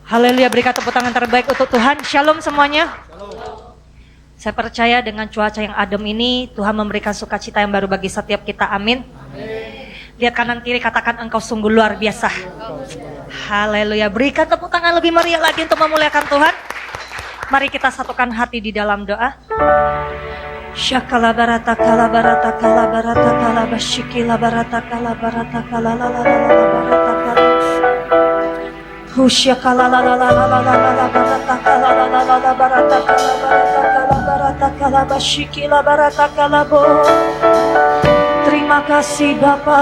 Haleluya, berikan tepuk tangan terbaik untuk Tuhan. Shalom semuanya. Saya percaya dengan cuaca yang adem ini, Tuhan memberikan sukacita yang baru bagi setiap kita. Amin. Lihat kanan kiri, katakan engkau sungguh luar biasa. Haleluya, berikan tepuk tangan lebih meriah lagi untuk memuliakan Tuhan. Mari kita satukan hati di dalam doa. Syakala barata kala barata kala barata kala basyikila barata kala barata kala la la la la barata kala. Husyakala la la la la la la la barata kala la la la la barata kala barata kala basyikila barata kala bo. Terima kasih Bapa,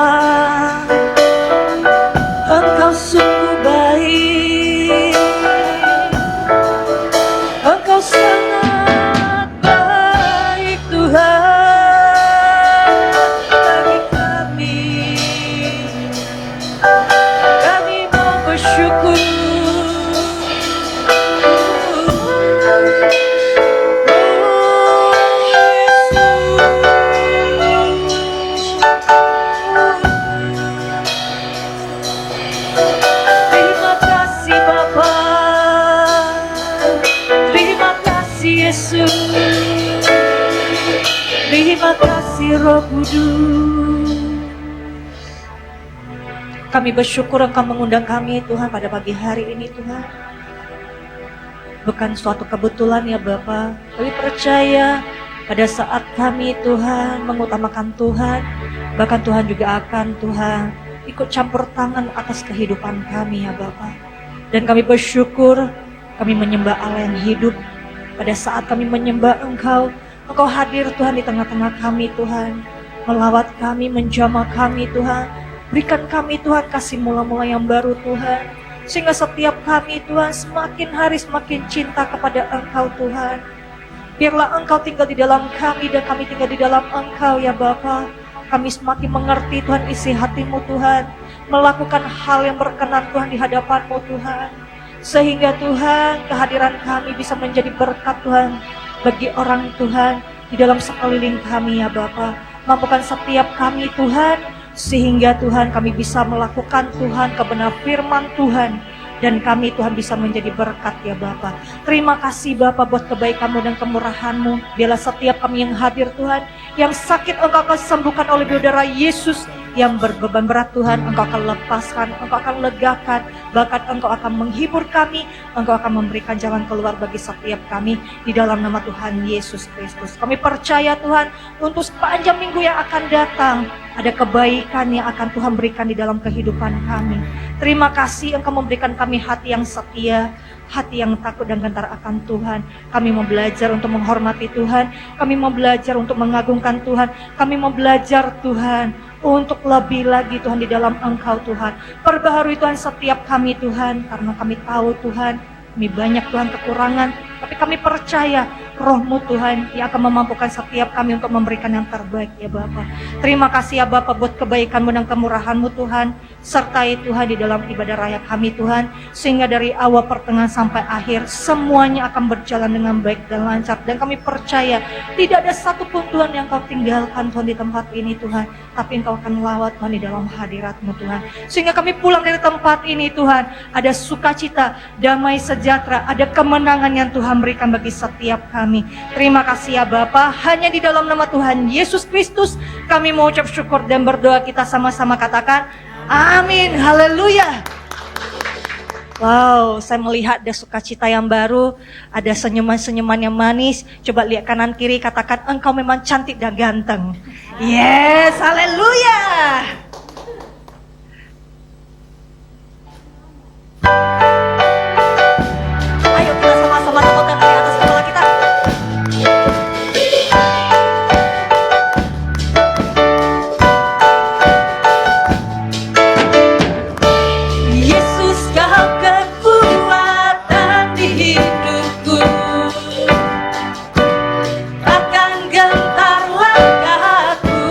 Engkau sungguh baik, Engkau sangat baik Tuhan bagi kami. Kami mau bersyukur. Terima kasih Roh Kudus. Kami bersyukur Engkau mengundang kami Tuhan pada pagi hari ini Tuhan. Bukan suatu kebetulan ya Bapa. Kami percaya pada saat kami Tuhan mengutamakan Tuhan, bahkan Tuhan juga akan Tuhan ikut campur tangan atas kehidupan kami ya Bapa. Dan kami bersyukur kami menyembah Allah yang hidup. Pada saat kami menyembah Engkau, Engkau hadir Tuhan di tengah-tengah kami Tuhan. Melawat kami, menjamah kami Tuhan. Berikan kami Tuhan kasih mula-mula yang baru Tuhan. Sehingga setiap kami Tuhan semakin hari semakin cinta kepada Engkau Tuhan. Biarlah Engkau tinggal di dalam kami dan kami tinggal di dalam Engkau ya Bapa. Kami semakin mengerti Tuhan isi hati-Mu Tuhan. Melakukan hal yang berkenan Tuhan di hadapan-Mu Tuhan. Sehingga Tuhan kehadiran kami bisa menjadi berkat Tuhan bagi orang Tuhan di dalam sekeliling kami ya Bapa. Mampukan setiap kami Tuhan sehingga Tuhan kami bisa melakukan Tuhan kebenaran firman Tuhan. Dan kami Tuhan bisa menjadi berkat ya Bapa. Terima kasih Bapa buat kebaikan-Mu dan kemurahan-Mu. Biarlah setiap kami yang hadir Tuhan, yang sakit Engkau akan sembuhkan oleh darah Yesus. Yang berbeban berat Tuhan, Engkau akan lepaskan, Engkau akan legakan. Bahkan Engkau akan menghibur kami, Engkau akan memberikan jalan keluar bagi setiap kami. Di dalam nama Tuhan Yesus Kristus. Kami percaya Tuhan, untuk sepanjang minggu yang akan datang, ada kebaikan yang akan Tuhan berikan di dalam kehidupan kami. Terima kasih Engkau memberikan kami hati yang setia, hati yang takut dan gentar akan Tuhan. Kami mau belajar untuk menghormati Tuhan. Kami mau belajar untuk mengagungkan Tuhan. Kami mau belajar Tuhan untuk lebih lagi Tuhan di dalam Engkau Tuhan. Perbaharui Tuhan setiap kami Tuhan. Karena kami tahu Tuhan, kami banyak Tuhan kekurangan. Tapi kami percaya Roh-Mu Tuhan yang akan memampukan setiap kami untuk memberikan yang terbaik ya Bapa. Terima kasih ya Bapa buat kebaikan-Mu dan kemurahan-Mu Tuhan. Sertai Tuhan di dalam ibadah raya kami Tuhan. Sehingga dari awal pertengahan sampai akhir semuanya akan berjalan dengan baik dan lancar. Dan kami percaya tidak ada satupun Tuhan yang Kau tinggalkan Tuhan di tempat ini Tuhan. Tapi Engkau akan lawat Tuhan di dalam hadirat-Mu Tuhan. Sehingga kami pulang dari tempat ini Tuhan, ada sukacita, damai sejahtera, ada kemenangan yang Tuhan berikan bagi setiap kami. Terima kasih ya Bapa. Hanya di dalam nama Tuhan Yesus Kristus kami mau ucap syukur dan berdoa. Kita sama-sama katakan amin. Haleluya. Wow, saya melihat ada sukacita yang baru, ada senyuman-senyuman yang manis. Coba lihat kanan kiri, katakan engkau memang cantik dan ganteng. Yes, haleluya. Ayo kita sama-sama tepuk tangan di atas kepala kita. Yesus Kau kekuatan di hidupku, takkan gentar langkahku.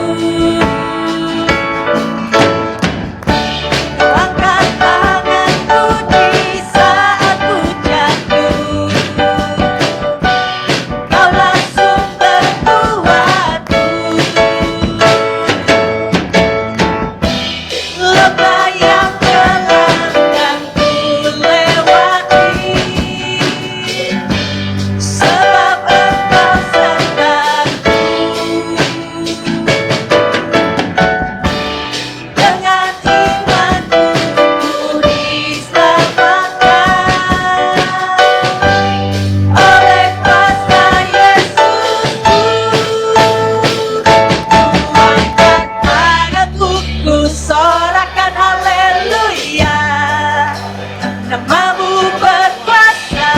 Namamu berkuasa,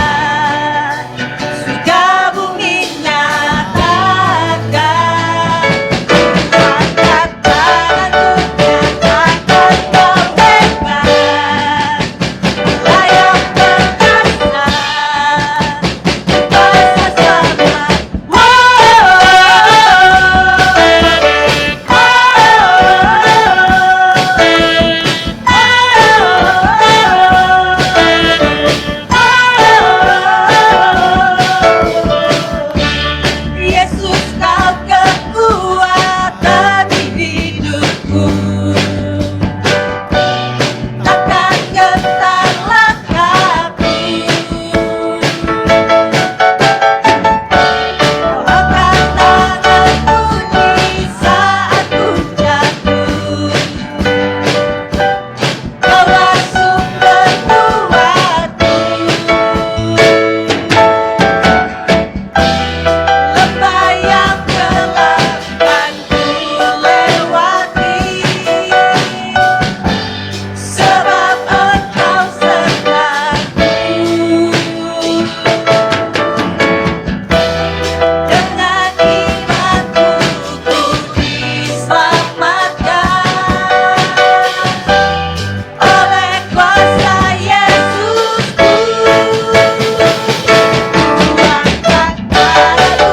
surga bumi nyatakan. Angkat tanganku, nyatakan kau hebat. Layak perkasa, kuasa selamat. Yesus kau kekuatan hidupku, takkan gentar langkahku. Kau angkat tanganku di saat ku jatuh, kaulah sumber kuatku. Lembah yang gelap kan ku lewati, sebab Engkau sertaku. Dengan imanku ku diselamatkan oleh kuasa Yesusku. Angkat tanganku,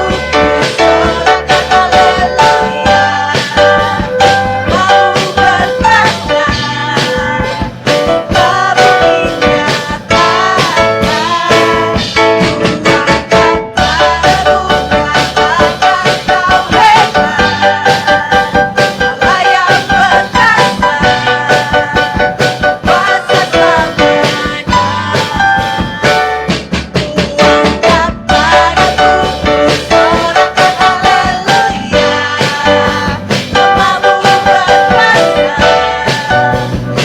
sorakan haleluya. Mau berkuasa, surga bumi nyatakan. Angkat tanganku, nyatakan kau hebat. Layak perkasa, kuasa selamanya. Angkat tanganku, sorakan haleluya. Namamu berkuasa,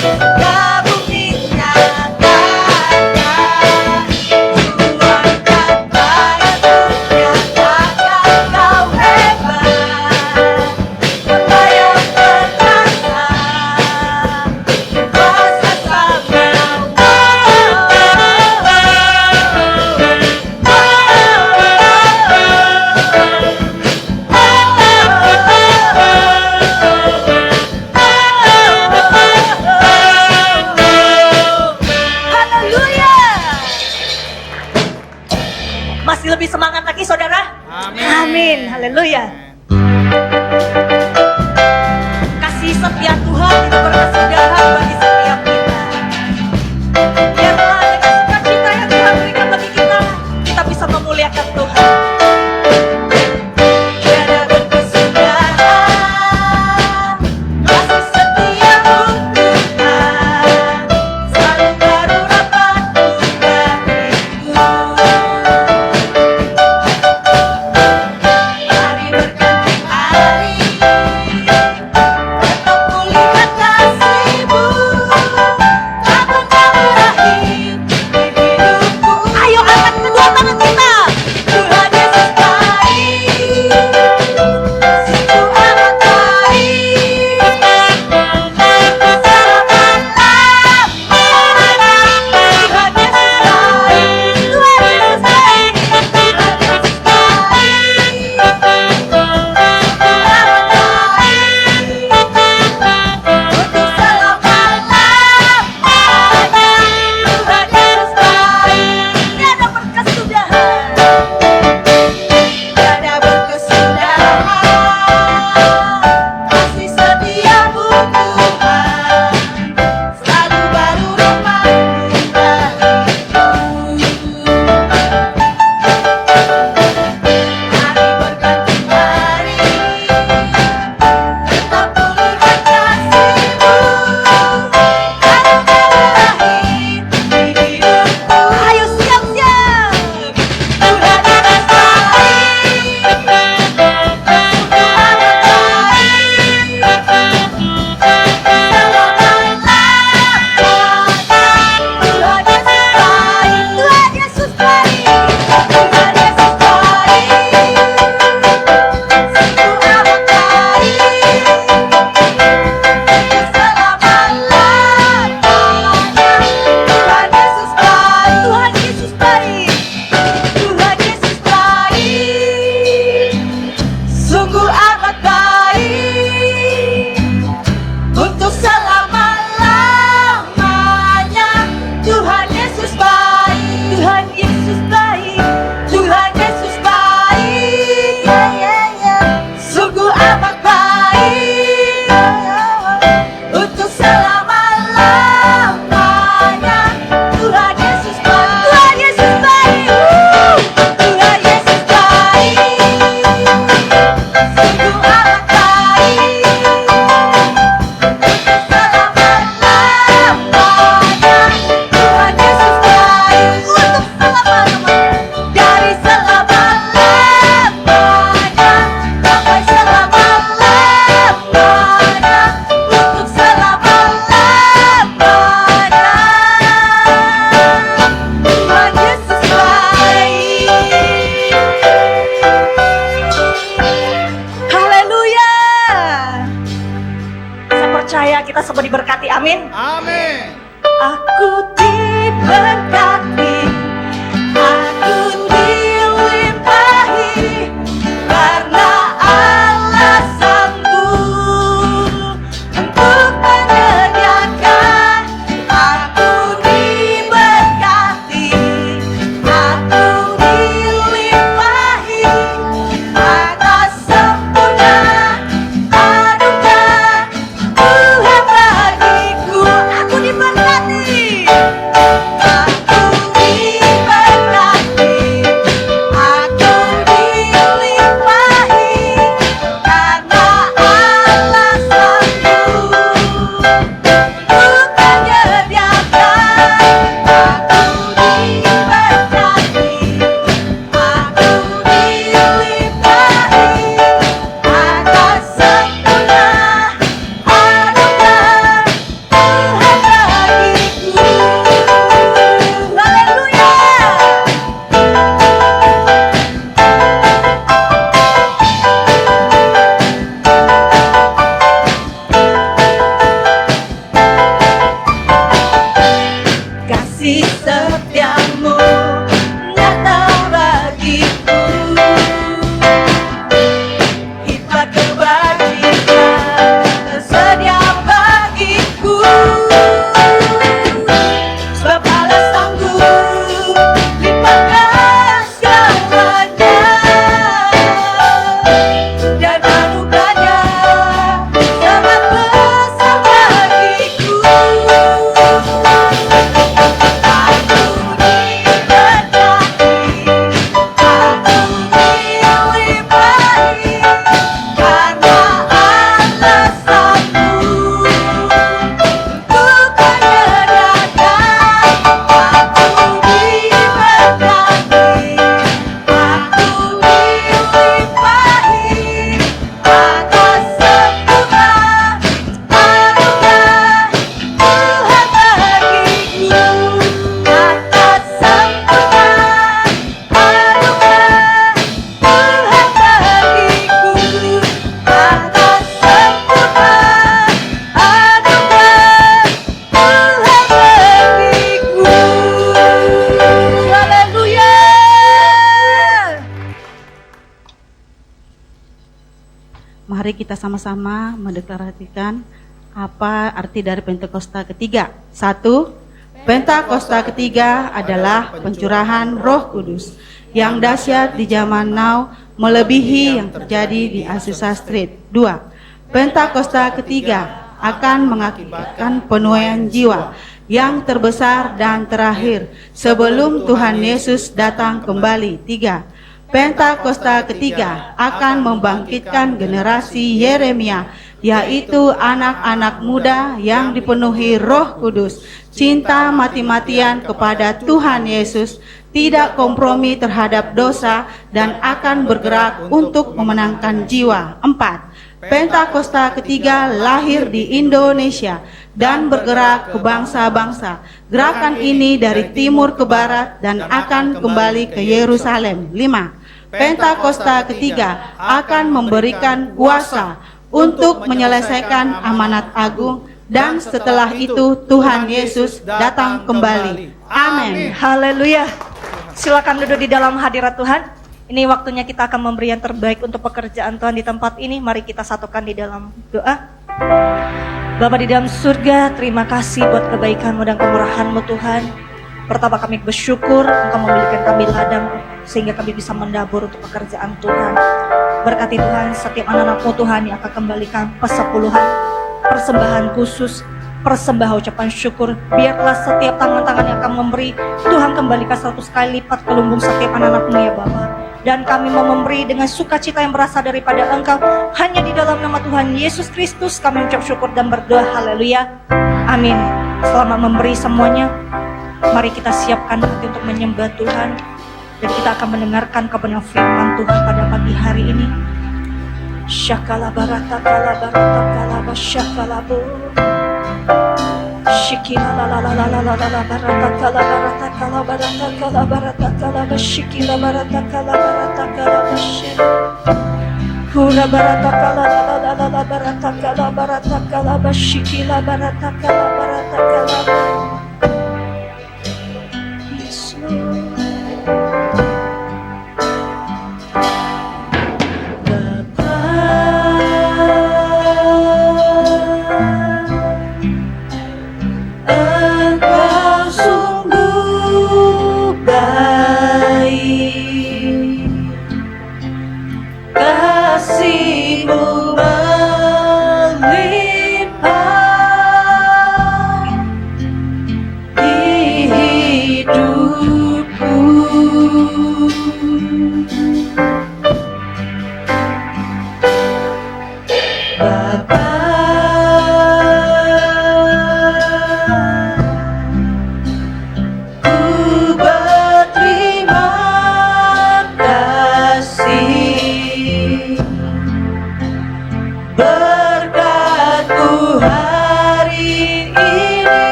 surga bumi nyatakan. Angkat tanganku, nyatakan kau hebat. Layak perkasa, kuasa Haleluya. Masih lebih semangat lagi saudara? Amin. Haleluya. Kasih setia Tuhan itu berkesudahan bagi setiap kita. Biarlah dengan sukacita yang Tuhan berikan bagi kita, kita bisa memuliakan Tuhan. Tiada berkesudahan, kasih setiamu Tuhan, selalu baru rapatku bagiku. Hari berganti hari, tetap kulihat kasih. setiamu nyata bagiku. Hikmat kebajikan tersedia bagiku. Sebab Allah sanggup limpahkan segalanya, dan anugerahnya sangat besar bagiku. Aku diberkati, aku dilimpahi, karena Allah sanggup untuk menyediakan. Aku diberkati, aku dilimpahi, atas sempurna anugerah Tuhan bagiku. Atas sempurna anugerah Tuhan bagiku. Atas sempurna anugerah Tuhan bagiku. Haleluya. Mari kita sama-sama mendeklarasikan apa arti dari Pentakosta ketiga. 1. Pentakosta ketiga adalah pencurahan Roh Kudus yang dahsyat di zaman now, melebihi yang terjadi di Azusa Street. 2. Pentakosta ketiga akan mengakibatkan penuaian jiwa yang terbesar dan terakhir sebelum Tuhan Yesus datang kembali. 3. Pentakosta ketiga akan membangkitkan generasi Yeremia, yaitu anak-anak muda yang dipenuhi Roh Kudus, cinta mati-matian kepada Tuhan Yesus, tidak kompromi terhadap dosa, dan akan bergerak untuk memenangkan jiwa. 4. Pentakosta ketiga lahir di Indonesia dan bergerak ke bangsa-bangsa. Gerakan ini dari timur ke barat dan akan kembali ke Yerusalem. 5. Pentakosta ketiga akan memberikan kuasa untuk menyelesaikan amanat agung, dan setelah itu Tuhan Yesus datang kembali. Amin. Haleluya. Silakan duduk di dalam hadirat Tuhan. Ini waktunya kita akan memberi yang terbaik untuk pekerjaan Tuhan di tempat ini. Mari kita satukan di dalam doa. Bapa di dalam surga, terima kasih buat kebaikan-Mu dan kemurahan-Mu Tuhan. Pertama kami bersyukur Engkau memberikan kami ladang sehingga kami bisa mendabur untuk pekerjaan Tuhan. Berkati Tuhan setiap anak-anak-Mu Tuhan yang akan kembalikan persepuluhan, persembahan khusus, persembahan ucapan syukur. Biarlah setiap tangan-tangan yang akan memberi, Tuhan kembalikan 100 kali lipat ke lumbung setiap anak-anak-Mu ya Bapa. Dan kami mau memberi dengan sukacita yang berasal daripada Engkau. Hanya di dalam nama Tuhan Yesus Kristus kami ucap syukur dan berdoa. Haleluya. Amin. Selamat memberi semuanya. Mari kita siapkan hati untuk menyembah Tuhan. Dan kita akan mendengarkan kebenaran firman Tuhan pada pagi hari ini. Syakala barata kala barata kala basyakala bu. Shikila la la la la la la la barata kala barata kala barata kala barata kala bashikila barata kala barata kala bashi. Hula barata kala la la la la la barata kala bashikila barata kala. Yes Lord. Kasih-Mu melimpah di hidup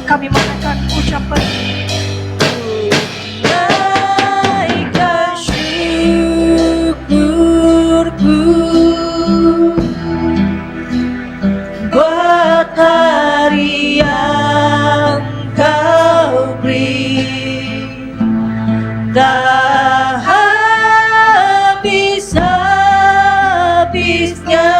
Kami menaikkan ucapan, naikkan syukurku buat hari yang Kau beri, tak habis-habisnya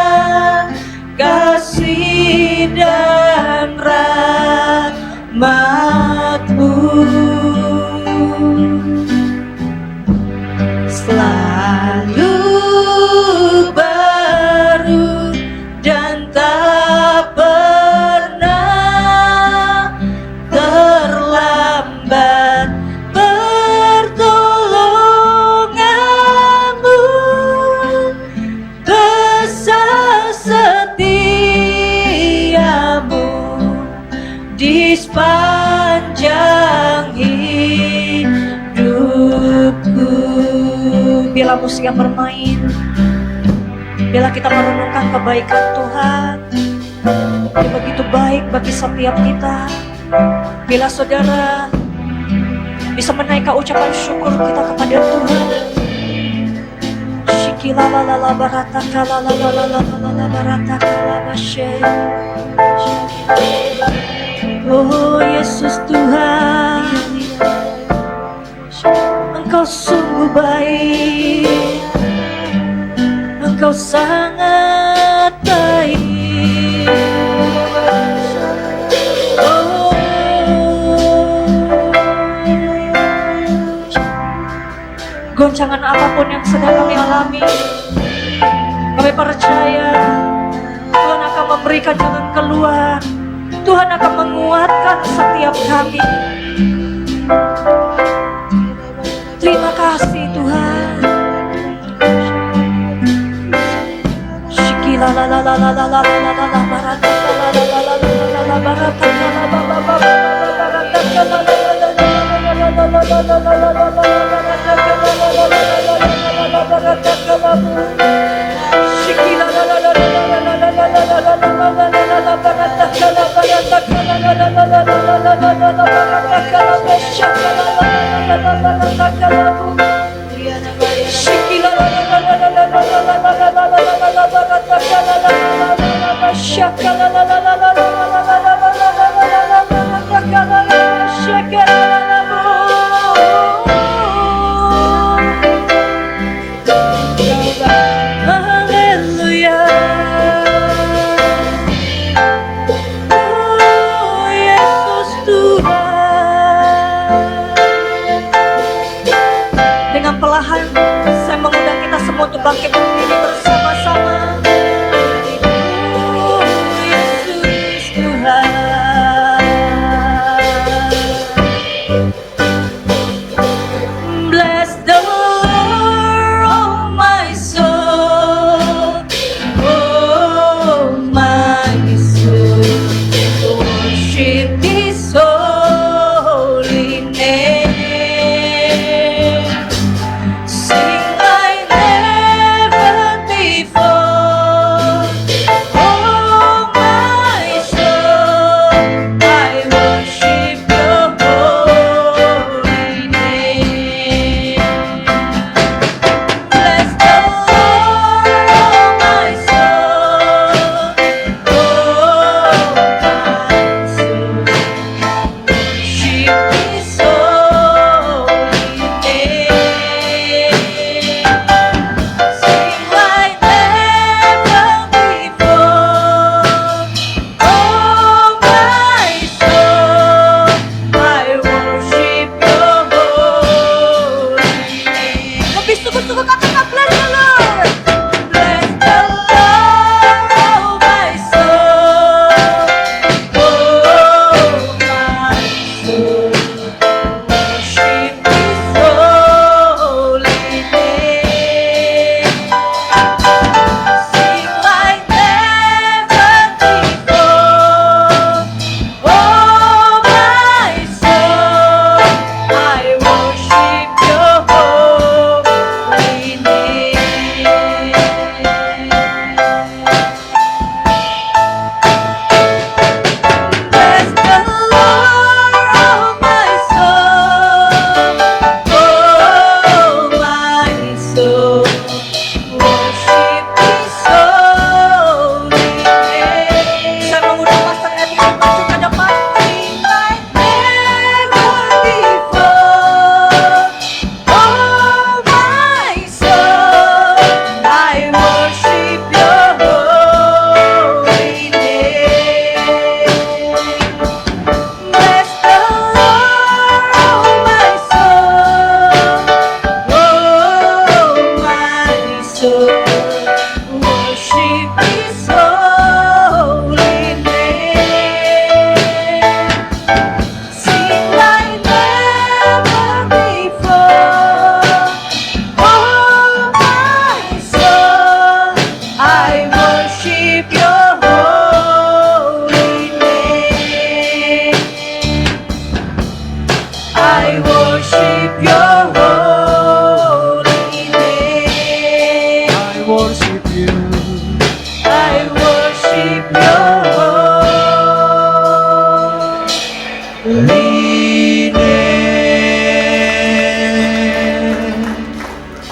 kasih dan rahmat-Mu. Selalu baru dan tak pernah terlambat pertolongan-Mu, besar setia-Mu di sepanjang hidupku. Bila musik yang bermain, bila kita merenungkan kebaikan Tuhan, Dia begitu baik bagi setiap kita. Bila saudara bisa menaikkan ucapan syukur kita kepada Tuhan, Shikilalalala barataka lalalala barataka labashe. Oh Yesus Tuhan, Engkau sungguh baik, Engkau sangat baik. Oh, goncangan apapun yang sedang kami alami, kami percaya Tuhan akan memberikan jalan keluar. Tuhan akan menguatkan setiap kami. Terima kasih Tuhan. Saya mengundang kita semua untuk bangkit berdiri bersama-sama. Oh Yesus Tuhan, bless the Lord, oh my soul, oh my soul, worship His holy name. Sing my never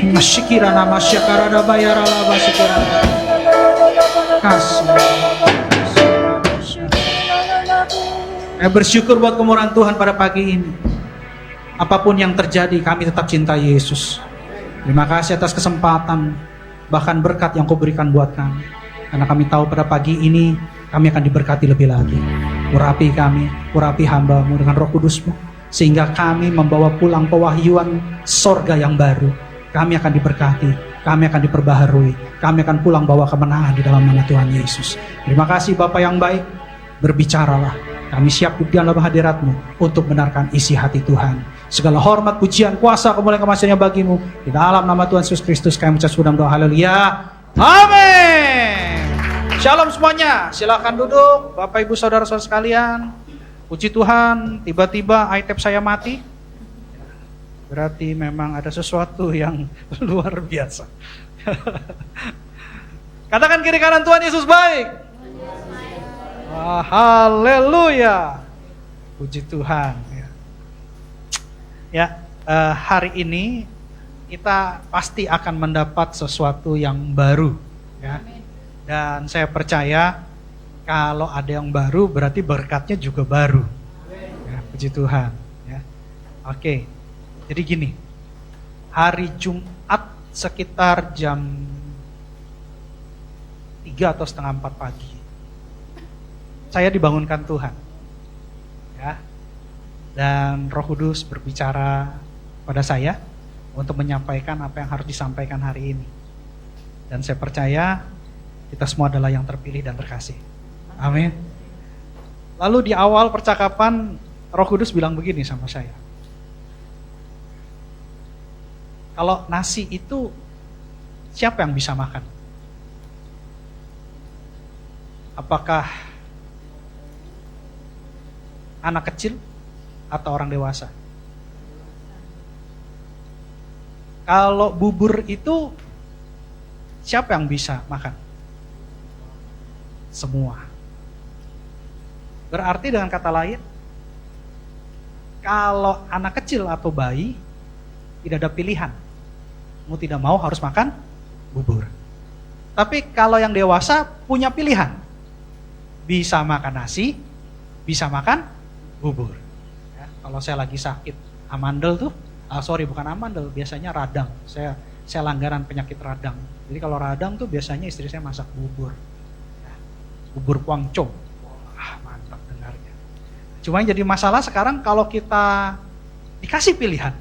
Masyikira nama syakarada bayara laba sikira. Kasih. Saya bersyukur buat kemurahan Tuhan pada pagi ini. Apapun yang terjadi, kami tetap cinta Yesus. Terima kasih atas kesempatan, bahkan berkat yang Kau berikan buat kami. Karena kami tahu pada pagi ini, kami akan diberkati lebih lagi. Urapi kami, urapi hamba-Mu dengan Roh Kudus-Mu, sehingga kami membawa pulang pewahyuan sorga yang baru. Kami akan diberkati, kami akan diperbaharui, kami akan pulang bawa kemenangan di dalam nama Tuhan Yesus. Terima kasih Bapa yang baik, berbicaralah. Kami siap di dalam hadirat-Mu untuk benarkan isi hati Tuhan. Segala hormat, pujian, kuasa, kemuliaan, kemasyanya bagi-Mu. Di dalam nama Tuhan Yesus Kristus kami mengucap syukur dan doa. Haleluya. Amin. Shalom semuanya. Silakan duduk, Bapak Ibu Saudara-saudara sekalian. Puji Tuhan, tiba-tiba iTab saya mati. Berarti memang ada sesuatu yang luar biasa. Katakan kiri kanan, Tuhan Yesus baik. Haleluya. Puji Tuhan. Hari ini kita pasti akan mendapat sesuatu yang baru, ya. Dan saya percaya kalau ada yang baru berarti berkatnya juga baru. Ya, puji Tuhan. Ya. Oke, jadi gini, hari Jumat sekitar jam 3 atau setengah 4 pagi, saya dibangunkan Tuhan. Ya. Dan Roh Kudus berbicara pada saya untuk menyampaikan apa yang harus disampaikan hari ini. Dan saya percaya kita semua adalah yang terpilih dan terkasih. Amin. Lalu di awal percakapan Roh Kudus bilang begini sama saya. Kalau nasi itu siapa yang bisa makan? Apakah anak kecil atau orang dewasa? Kalau bubur itu siapa yang bisa makan? Semua. Berarti dengan kata lain, kalau anak kecil atau bayi tidak ada pilihan, mau tidak mau harus makan bubur. Tapi kalau yang dewasa punya pilihan, bisa makan nasi, bisa makan bubur. Ya, kalau saya lagi sakit amandel tuh, bukan amandel, biasanya radang. Saya langganan penyakit radang. Jadi kalau radang tuh biasanya istri saya masak bubur. Ya, bubur kuangco. Wah, mantap dengarnya. Cuma yang jadi masalah sekarang kalau kita dikasih pilihan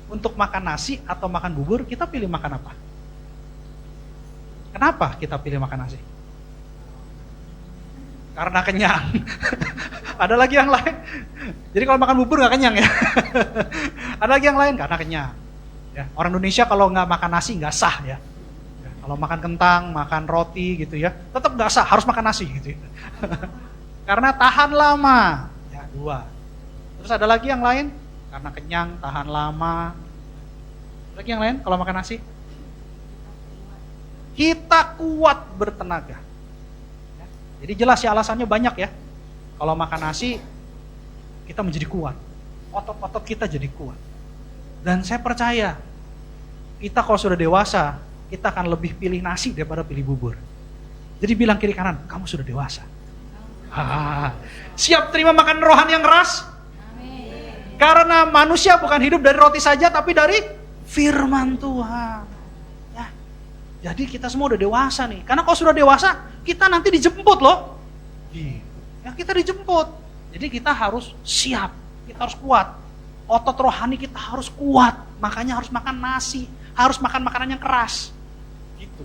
untuk makan nasi atau makan bubur, kita pilih makan apa? Kenapa kita pilih makan nasi? Karena kenyang. Ada lagi yang lain. Jadi kalau makan bubur nggak kenyang ya. Ada lagi yang lain karena kenyang. Ya, orang Indonesia kalau nggak makan nasi nggak sah ya. Ya. Kalau makan kentang, makan roti gitu ya, tetap nggak sah, harus makan nasi gitu. Ya. Karena tahan lama. Ya, 2. Terus ada lagi yang lain karena kenyang, tahan lama. Ada lagi yang lain kalau makan nasi? Kita kuat bertenaga. Jadi jelas ya alasannya banyak ya. Kalau makan nasi, kita menjadi kuat. Otot-otot kita jadi kuat. Dan saya percaya, kita kalau sudah dewasa, kita akan lebih pilih nasi daripada pilih bubur. Jadi bilang kiri kanan, kamu sudah dewasa. Siap terima makan rohani yang keras? Amin. Karena manusia bukan hidup dari roti saja, tapi dari firman Tuhan. Ya. Jadi kita semua udah dewasa nih. Karena kalau sudah dewasa, kita nanti dijemput loh. Ya, kita dijemput. Jadi kita harus siap, kita harus kuat. Otot rohani kita harus kuat. Makanya harus makan nasi, harus makan makanan yang keras. Gitu.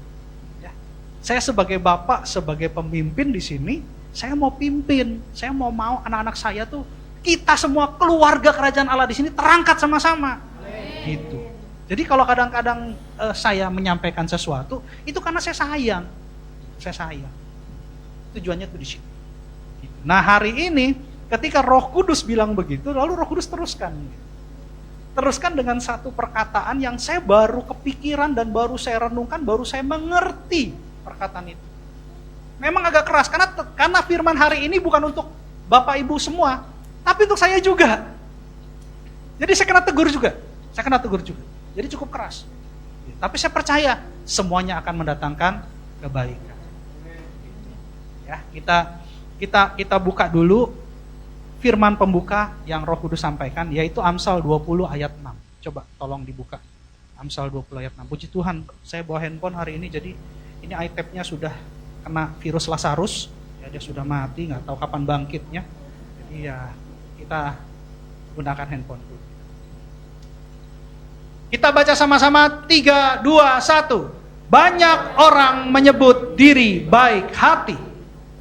Ya. Saya sebagai bapak, sebagai pemimpin di sini, saya mau pimpin. Saya mau anak-anak saya tuh, kita semua keluarga kerajaan Allah di sini terangkat sama-sama. Gitu. Jadi kalau kadang-kadang saya menyampaikan sesuatu, itu karena saya sayang. Saya sayang. Tujuannya tuh di sini. Nah hari ini ketika Roh Kudus bilang begitu, lalu Roh Kudus teruskan. Teruskan dengan satu perkataan yang saya baru kepikiran dan baru saya renungkan, baru saya mengerti perkataan itu. Memang agak keras, karena firman hari ini bukan untuk Bapak Ibu semua, tapi untuk saya juga. Jadi saya kena tegur juga. Jadi cukup keras. Tapi saya percaya semuanya akan mendatangkan kebaikan. Ya, kita buka dulu firman pembuka yang Roh Kudus sampaikan, yaitu Amsal 20 ayat 6. Coba tolong dibuka. Amsal 20 ayat 6. Puji Tuhan, saya bawa handphone hari ini, jadi ini iPad-nya sudah kena virus Lazarus. Ya, dia sudah mati, nggak tahu kapan bangkitnya. Jadi ya kita gunakan handphone dulu. Kita baca sama-sama 3, 2, 1. Banyak orang menyebut diri baik hati,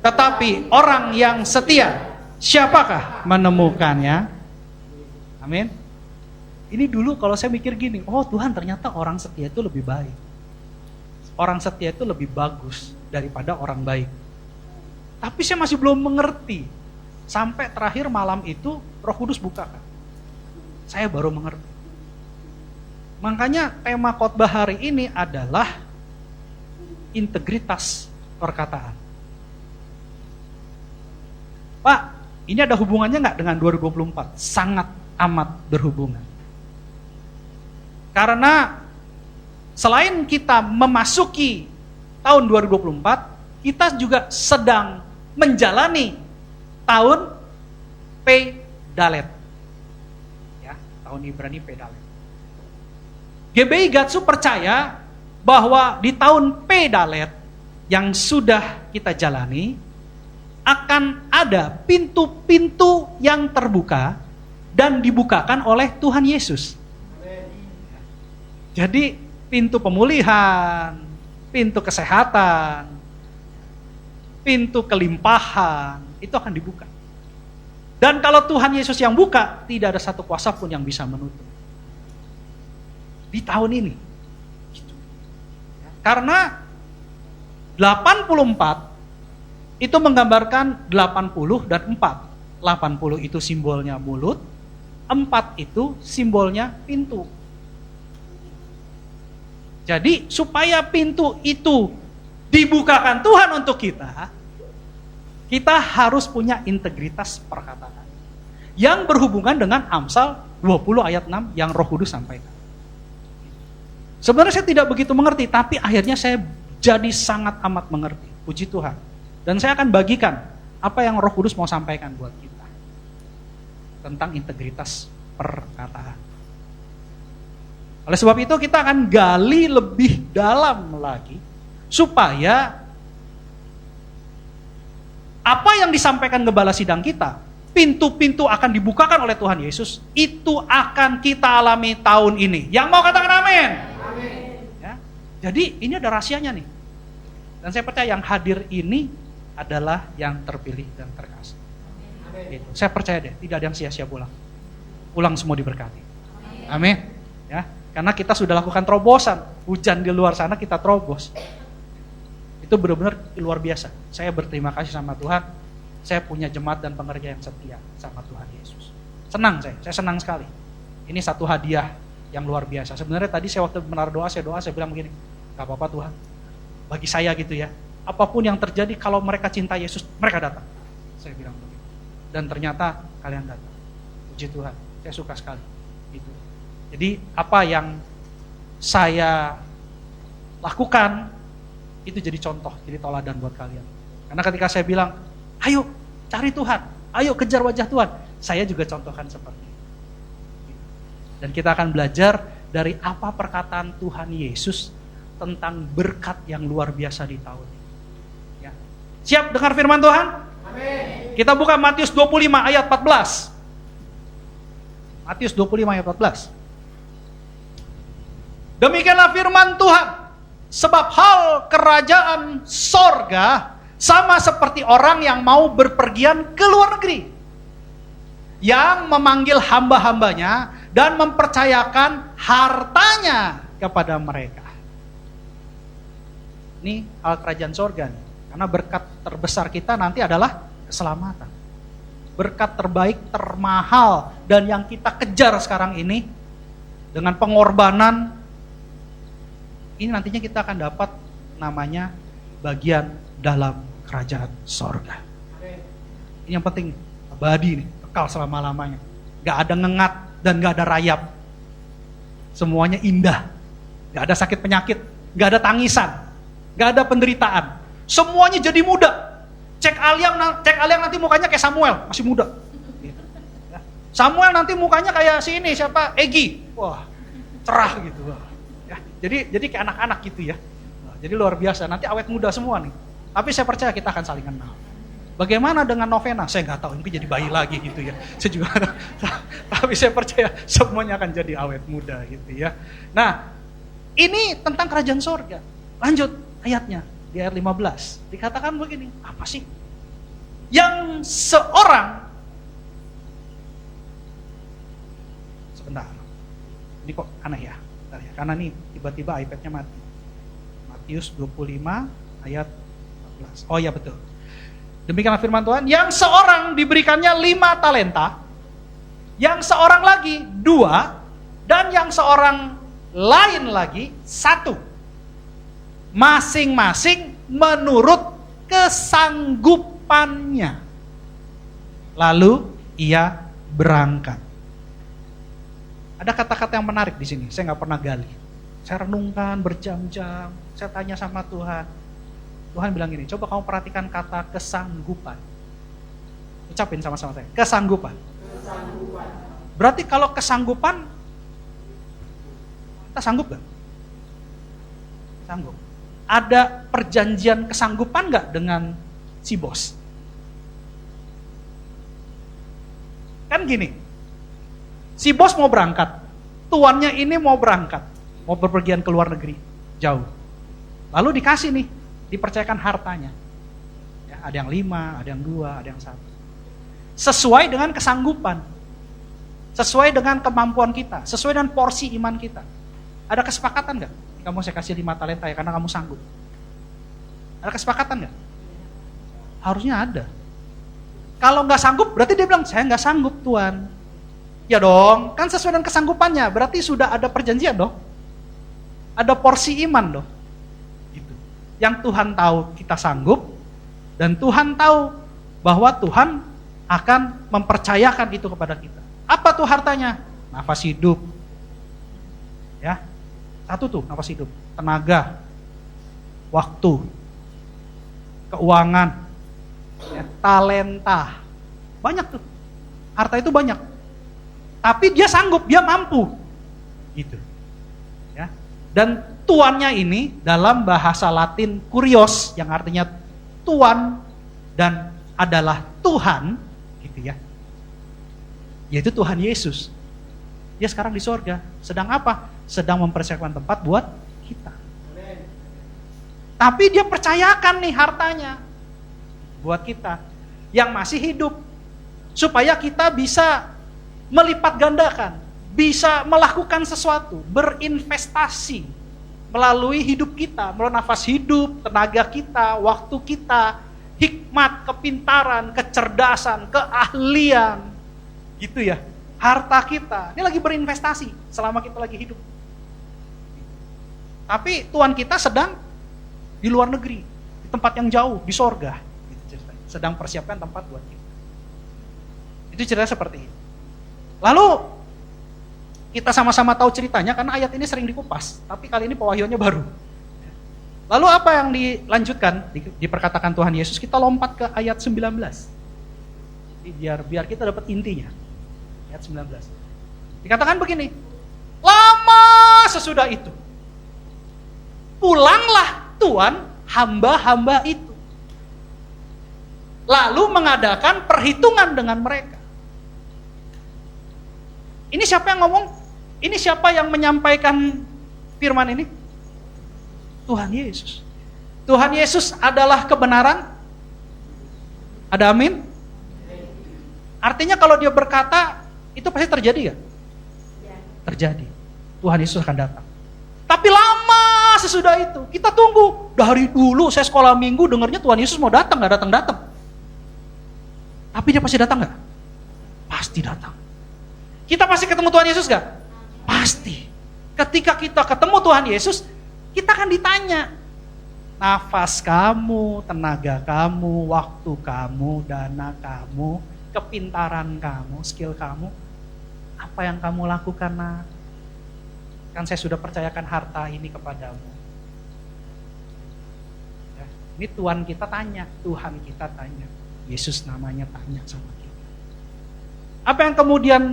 tetapi orang yang setia, siapakah menemukannya? Amin. Ini dulu kalau saya mikir gini, oh Tuhan ternyata orang setia itu lebih baik. Orang setia itu lebih bagus daripada orang baik. Tapi saya masih belum mengerti. Sampai terakhir malam itu Roh Kudus bukakan. Saya baru mengerti. Makanya tema khotbah hari ini adalah integritas perkataan. Pak, ini ada hubungannya nggak dengan 2024? Sangat amat berhubungan. Karena selain kita memasuki tahun 2024, kita juga sedang menjalani tahun P Dalet. Ya, tahun Ibrani P Dalet. GBI Gatsu percaya bahwa di tahun P Dalet yang sudah kita jalani akan ada pintu-pintu yang terbuka dan dibukakan oleh Tuhan Yesus. Jadi pintu pemulihan, pintu kesehatan, pintu kelimpahan itu akan dibuka. Dan kalau Tuhan Yesus yang buka, tidak ada satu kuasa pun yang bisa menutup. Di tahun ini. Karena 84 itu menggambarkan 80 dan 4. 80 itu simbolnya mulut, 4 itu simbolnya pintu. Jadi supaya pintu itu dibukakan Tuhan untuk kita harus punya integritas perkataan. Yang berhubungan dengan Amsal 20 ayat 6 yang Roh Kudus sampaikan. Sebenarnya saya tidak begitu mengerti, tapi akhirnya saya jadi sangat amat mengerti. Puji Tuhan. Dan saya akan bagikan apa yang Roh Kudus mau sampaikan buat kita. Tentang integritas perkataan. Oleh sebab itu kita akan gali lebih dalam lagi. Supaya apa yang disampaikan gembala sidang kita, pintu-pintu akan dibukakan oleh Tuhan Yesus, itu akan kita alami tahun ini. Yang mau katakan amin? Ya, jadi ini ada rahasianya nih. Dan saya percaya yang hadir ini adalah yang terpilih dan terkasih. Gitu. Saya percaya deh, tidak ada yang sia-sia pulang. Pulang semua diberkati. Amin. Ya, karena kita sudah lakukan terobosan. Hujan di luar sana kita terobos. Itu benar-benar luar biasa. Saya berterima kasih sama Tuhan. Saya punya jemaat dan pengerja yang setia sama Tuhan Yesus. Senang saya senang sekali. Ini satu hadiah yang luar biasa. Sebenarnya tadi saya waktu benar doa, saya bilang begini, gak apa-apa Tuhan, bagi saya gitu ya, apapun yang terjadi kalau mereka cinta Yesus, mereka datang. Saya bilang begitu. Dan ternyata kalian datang. Puji Tuhan, saya suka sekali. Gitu. Jadi apa yang saya lakukan, itu jadi contoh, jadi toladan buat kalian. Karena ketika saya bilang, ayo cari Tuhan, ayo kejar wajah Tuhan, saya juga contohkan seperti itu. Dan kita akan belajar dari apa perkataan Tuhan Yesus tentang berkat yang luar biasa di tahun ini. Ya. Siap dengar firman Tuhan? Amin. Kita buka Matius 25 ayat 14. Matius 25 ayat 14. Demikianlah firman Tuhan, sebab hal kerajaan sorga sama seperti orang yang mau berpergian ke luar negeri, yang memanggil hamba-hambanya dan mempercayakan hartanya kepada mereka. Ini hal kerajaan sorga nih. Karena berkat terbesar kita nanti adalah keselamatan. Berkat terbaik, termahal, dan yang kita kejar sekarang ini, dengan pengorbanan, ini nantinya kita akan dapat namanya bagian dalam kerajaan sorga. Ini yang penting, abadi nih, kekal selama-lamanya. Gak ada ngengat dan gak ada rayap. Semuanya indah. Gak ada sakit penyakit, gak ada tangisan, gak ada penderitaan. Semuanya jadi muda. Cek Aliang nanti mukanya kayak Samuel, masih muda. Samuel nanti mukanya kayak si ini, siapa? Egi. Wah, cerah gitu. Ya, jadi kayak anak-anak gitu ya. Nah, jadi luar biasa, nanti awet muda semua nih. Tapi saya percaya kita akan saling kenal. Bagaimana dengan novena? Saya nggak tahu, mungkin jadi bayi lagi gitu ya. Saya juga tapi saya percaya semuanya akan jadi awet muda gitu ya. Nah, ini tentang kerajaan sorga. Lanjut ayatnya. Di ayat 15, dikatakan begini, apa sih? Yang seorang, sebentar, ini kok aneh ya, bentar ya, karena nih tiba-tiba iPad-nya mati. Matius 25 ayat 14, oh ya betul. Demikianlah firman Tuhan, yang seorang diberikannya 5 talenta, yang seorang lagi 2, dan yang seorang lain lagi 1. Masing-masing menurut kesanggupannya. Lalu ia berangkat. Ada kata-kata yang menarik di sini, saya nggak pernah gali. Saya renungkan berjam-jam, saya tanya sama Tuhan. Tuhan bilang gini, coba kamu perhatikan kata kesanggupan. Ucapin sama-sama saya, kesanggupan. Berarti kalau kesanggupan, kita sanggup gak? Sanggup. Ada perjanjian kesanggupan gak dengan si bos? Kan gini, si bos mau berangkat, tuannya ini mau berangkat, mau berpergian ke luar negeri, jauh. Lalu dikasih nih, dipercayakan hartanya. Ya, ada yang 5, ada yang 2, ada yang 1. Sesuai dengan kesanggupan, sesuai dengan kemampuan kita, sesuai dengan porsi iman kita. Ada kesepakatan gak? Kamu saya kasih 5 talenta ya karena kamu sanggup. Ada kesepakatan gak? Harusnya ada. Kalau nggak sanggup berarti dia bilang saya nggak sanggup Tuhan. Ya dong, kan sesuai dengan kesanggupannya. Berarti sudah ada perjanjian dong. Ada porsi iman dong. Gitu. Yang Tuhan tahu kita sanggup dan Tuhan tahu bahwa Tuhan akan mempercayakan itu kepada kita. Apa tuh hartanya? Nafas hidup. Ya. 1 tuh nafas hidup, tenaga, waktu, keuangan, ya, talenta, banyak tuh, harta itu banyak. Tapi dia sanggup, dia mampu, gitu. Ya. Dan tuannya ini dalam bahasa Latin kurios, yang artinya tuan dan adalah Tuhan, gitu ya. Yaitu Tuhan Yesus. Dia sekarang di sorga, sedang apa? Sedang mempersiapkan tempat buat kita. Tapi dia percayakan nih hartanya buat kita yang masih hidup, supaya kita bisa melipat gandakan, bisa melakukan sesuatu, berinvestasi melalui hidup kita, melalui nafas hidup, tenaga kita, waktu kita, hikmat, kepintaran, kecerdasan, keahlian, gitu ya. Harta kita, ini lagi berinvestasi selama kita lagi hidup. Tapi Tuhan kita sedang di luar negeri, di tempat yang jauh, di sorga. Gitu ceritanya. Sedang persiapkan tempat buat kita. Itu cerita seperti itu. Lalu kita sama-sama tahu ceritanya karena ayat ini sering dikupas, tapi kali ini pewahyuannya baru. Lalu apa yang dilanjutkan, diperkatakan Tuhan Yesus, kita lompat ke ayat 19. Jadi biar kita dapat intinya. Ayat 19. Dikatakan begini, lama sesudah itu, pulanglah Tuhan hamba-hamba itu, lalu mengadakan perhitungan dengan mereka. Ini siapa yang ngomong? Ini siapa yang menyampaikan firman ini? Tuhan Yesus. Tuhan Yesus adalah kebenaran. Ada amin? Artinya kalau dia berkata, itu pasti terjadi gak? Terjadi. Tuhan Yesus akan datang. Tapi lama sesudah itu, kita tunggu. Dari dulu saya sekolah minggu dengarnya Tuhan Yesus mau datang, gak datang-datang. Tapi dia pasti datang nggak? Pasti datang. Kita pasti ketemu Tuhan Yesus nggak? Pasti. Ketika kita ketemu Tuhan Yesus, kita akan ditanya, nafas kamu, tenaga kamu, waktu kamu, dana kamu, kepintaran kamu, skill kamu, apa yang kamu lakukan, nak? Kan saya sudah percayakan harta ini kepadamu. Ya, ini Tuhan kita tanya, Tuhan kita tanya, Yesus namanya tanya sama kita. Apa yang kemudian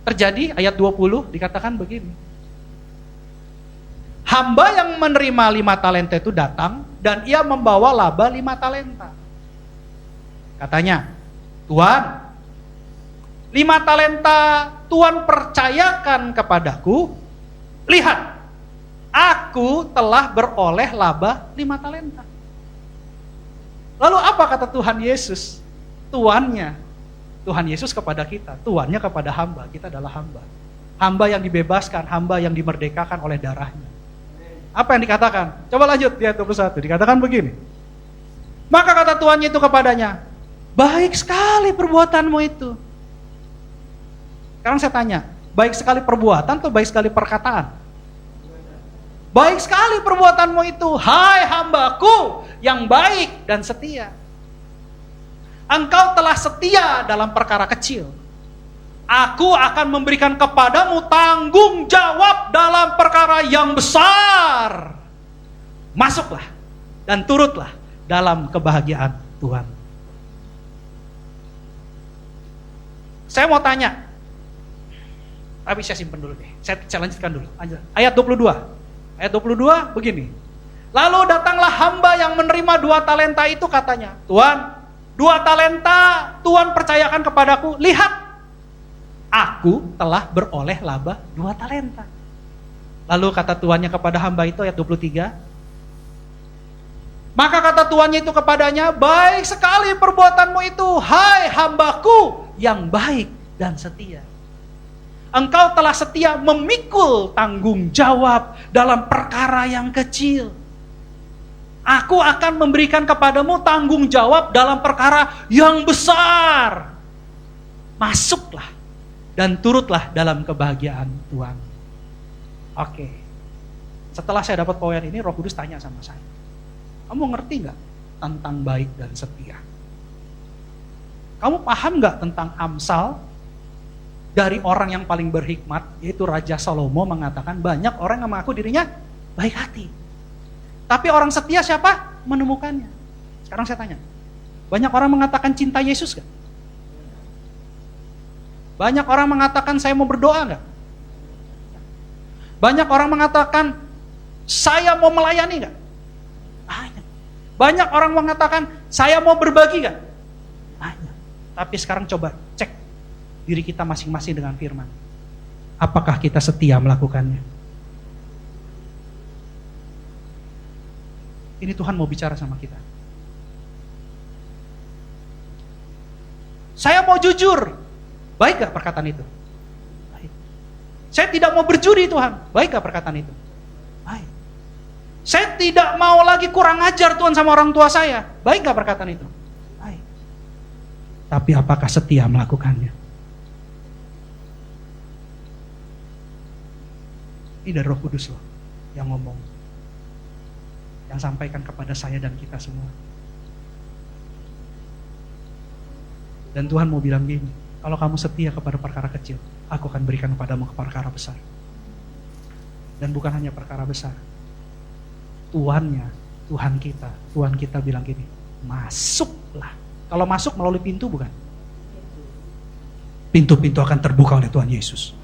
terjadi? Ayat 20 dikatakan begini. Hamba yang menerima 5 talenta itu datang dan ia membawa laba 5 talenta. Katanya, Tuhan, 5 talenta Tuhan percayakan kepadaku. Lihat, aku telah beroleh laba 5 talenta. Lalu apa kata Tuhan Yesus? Tuhan Yesus kepada kita, tuannya kepada hamba, kita adalah hamba. Hamba yang dibebaskan, hamba yang dimerdekakan oleh darahnya. Apa yang dikatakan? Coba lanjut di ayat 21, dikatakan begini. Maka kata tuannya itu kepadanya, baik sekali perbuatanmu itu. Sekarang saya tanya, baik sekali perbuatan atau baik sekali perkataan? Baik sekali perbuatanmu itu, hai hambaku yang baik dan setia. Engkau telah setia dalam perkara kecil. Aku akan memberikan kepadamu tanggung jawab dalam perkara yang besar. Masuklah dan turutlah dalam kebahagiaan Tuhan. Saya mau tanya, tapi saya simpen dulu deh. Saya lanjutkan dulu. Ayat 22. Ayat 22 begini. Lalu datanglah hamba yang menerima 2 talenta itu, katanya, Tuhan, 2 talenta Tuhan percayakan kepadaku. Lihat, aku telah beroleh laba 2 talenta. Lalu kata tuannya kepada hamba itu, ayat 23. Maka kata tuannya itu kepadanya, baik sekali perbuatanmu itu, hai hambaku yang baik dan setia. Engkau telah setia memikul tanggung jawab dalam perkara yang kecil. Aku akan memberikan kepadamu tanggung jawab dalam perkara yang besar. Masuklah dan turutlah dalam kebahagiaan Tuhan. Oke. Setelah saya dapat poin ini, Roh Kudus tanya sama saya. Kamu ngerti gak tentang baik dan setia? Kamu paham gak tentang Amsal? Dari orang yang paling berhikmat, yaitu Raja Salomo, mengatakan banyak orang yang mengaku dirinya baik hati. Tapi orang setia siapa? Menemukannya. Sekarang saya tanya, banyak orang mengatakan cinta Yesus gak? Banyak orang mengatakan saya mau berdoa gak? Banyak orang mengatakan saya mau melayani gak? Banyak orang mengatakan saya mau berbagi gak? Tapi sekarang coba cek diri kita masing-masing dengan firman. Apakah kita setia melakukannya? Ini Tuhan mau bicara sama kita. Saya mau jujur. Baik gak perkataan itu? Baik. Saya tidak mau berjudi, Tuhan. Baik gak perkataan itu? Baik. Saya tidak mau lagi kurang ajar, Tuhan, sama orang tua saya. Baik gak perkataan itu? Baik. Tapi apakah setia melakukannya? Ini dari Roh Kudus loh yang ngomong, yang sampaikan kepada saya dan kita semua. Dan Tuhan mau bilang gini, kalau kamu setia kepada perkara kecil, aku akan berikan kepadamu perkara besar. Dan bukan hanya perkara besar, Tuhan kita bilang gini, masuklah. Kalau masuk melalui pintu bukan? Pintu-pintu akan terbuka oleh Tuhan Yesus.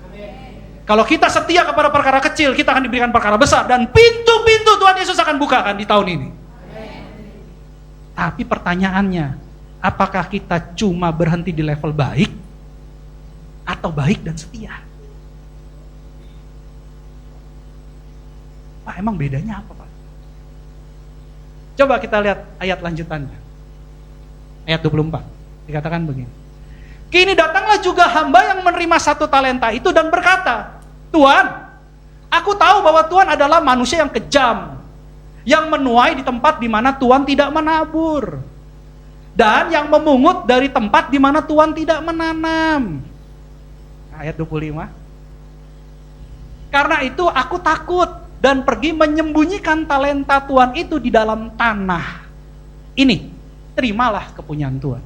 Kalau kita setia kepada perkara kecil, kita akan diberikan perkara besar. Dan pintu-pintu Tuhan Yesus akan bukakan di tahun ini. Tapi pertanyaannya, apakah kita cuma berhenti di level baik? Atau baik dan setia? Pak, emang bedanya apa, Pak? Coba kita lihat ayat lanjutannya. Ayat 24. Dikatakan begini. Kini datanglah juga hamba yang menerima 1 talenta itu dan berkata, Tuhan, aku tahu bahwa Tuhan adalah manusia yang kejam, yang menuai di tempat di mana Tuhan tidak menabur. Dan yang memungut dari tempat di mana Tuhan tidak menanam. Ayat 25. Karena itu aku takut dan pergi menyembunyikan talenta Tuhan itu di dalam tanah. Ini, terimalah kepunyaan Tuhan.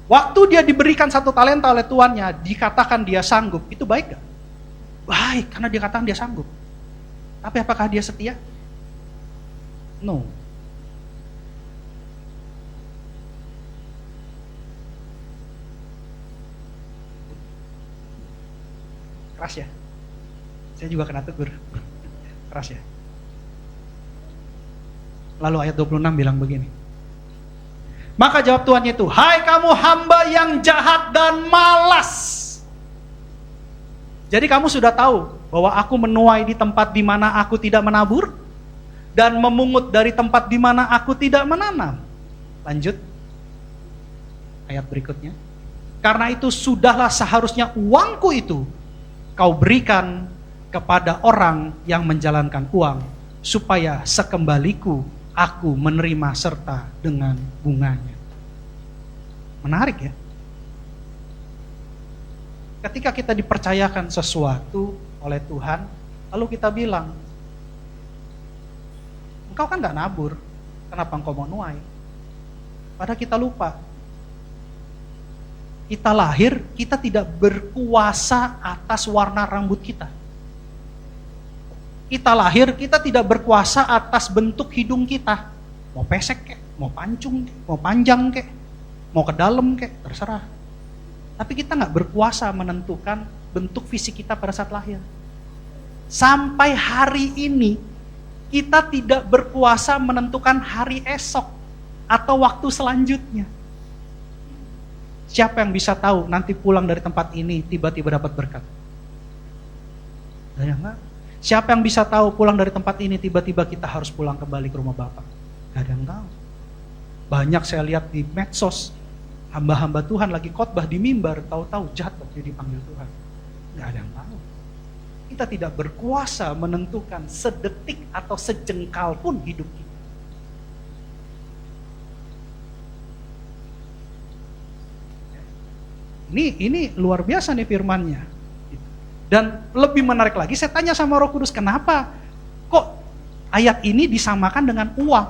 Waktu dia diberikan 1 talenta oleh tuannya, dikatakan dia sanggup, itu baik gak? Baik, karena dia katakan dia sanggup. Tapi apakah dia setia? No. Keras ya? Saya juga kena tegur. Keras ya? Lalu ayat 26 bilang begini. Maka jawab tuannya itu, hai kamu hamba yang jahat dan malas. Jadi kamu sudah tahu bahwa aku menuai di tempat di mana aku tidak menabur dan memungut dari tempat di mana aku tidak menanam. Lanjut. Ayat berikutnya. Karena itu sudahlah seharusnya uangku itu kau berikan kepada orang yang menjalankan uang, supaya sekembaliku aku menerima serta dengan bunganya. Menarik ya? Ketika kita dipercayakan sesuatu oleh Tuhan, lalu kita bilang, engkau kan gak nabur, kenapa engkau mau nuai? Padahal kita lupa. Kita lahir, kita tidak berkuasa atas warna rambut kita. Kita lahir, kita tidak berkuasa atas bentuk hidung kita. Mau pesek kek, mau pancung kek, mau panjang kek, mau ke dalam kek, terserah. Tapi kita gak berkuasa menentukan bentuk fisik kita pada saat lahir. Sampai hari ini, kita tidak berkuasa menentukan hari esok atau waktu selanjutnya. Siapa yang bisa tahu nanti pulang dari tempat ini tiba-tiba dapat berkat? Ada enggak? Siapa yang bisa tahu pulang dari tempat ini tiba-tiba kita harus pulang kembali ke rumah Bapak? Gak ada yang tahu. Banyak saya lihat di medsos, hamba-hamba Tuhan lagi khotbah di mimbar, tahu-tahu jatuh jadi dipanggil Tuhan. Gak ada yang tahu. Kita tidak berkuasa menentukan sedetik atau sejengkal pun hidup kita. Ini luar biasa nih firman-Nya. Dan lebih menarik lagi, saya tanya sama Roh Kudus, kenapa kok ayat ini disamakan dengan uang?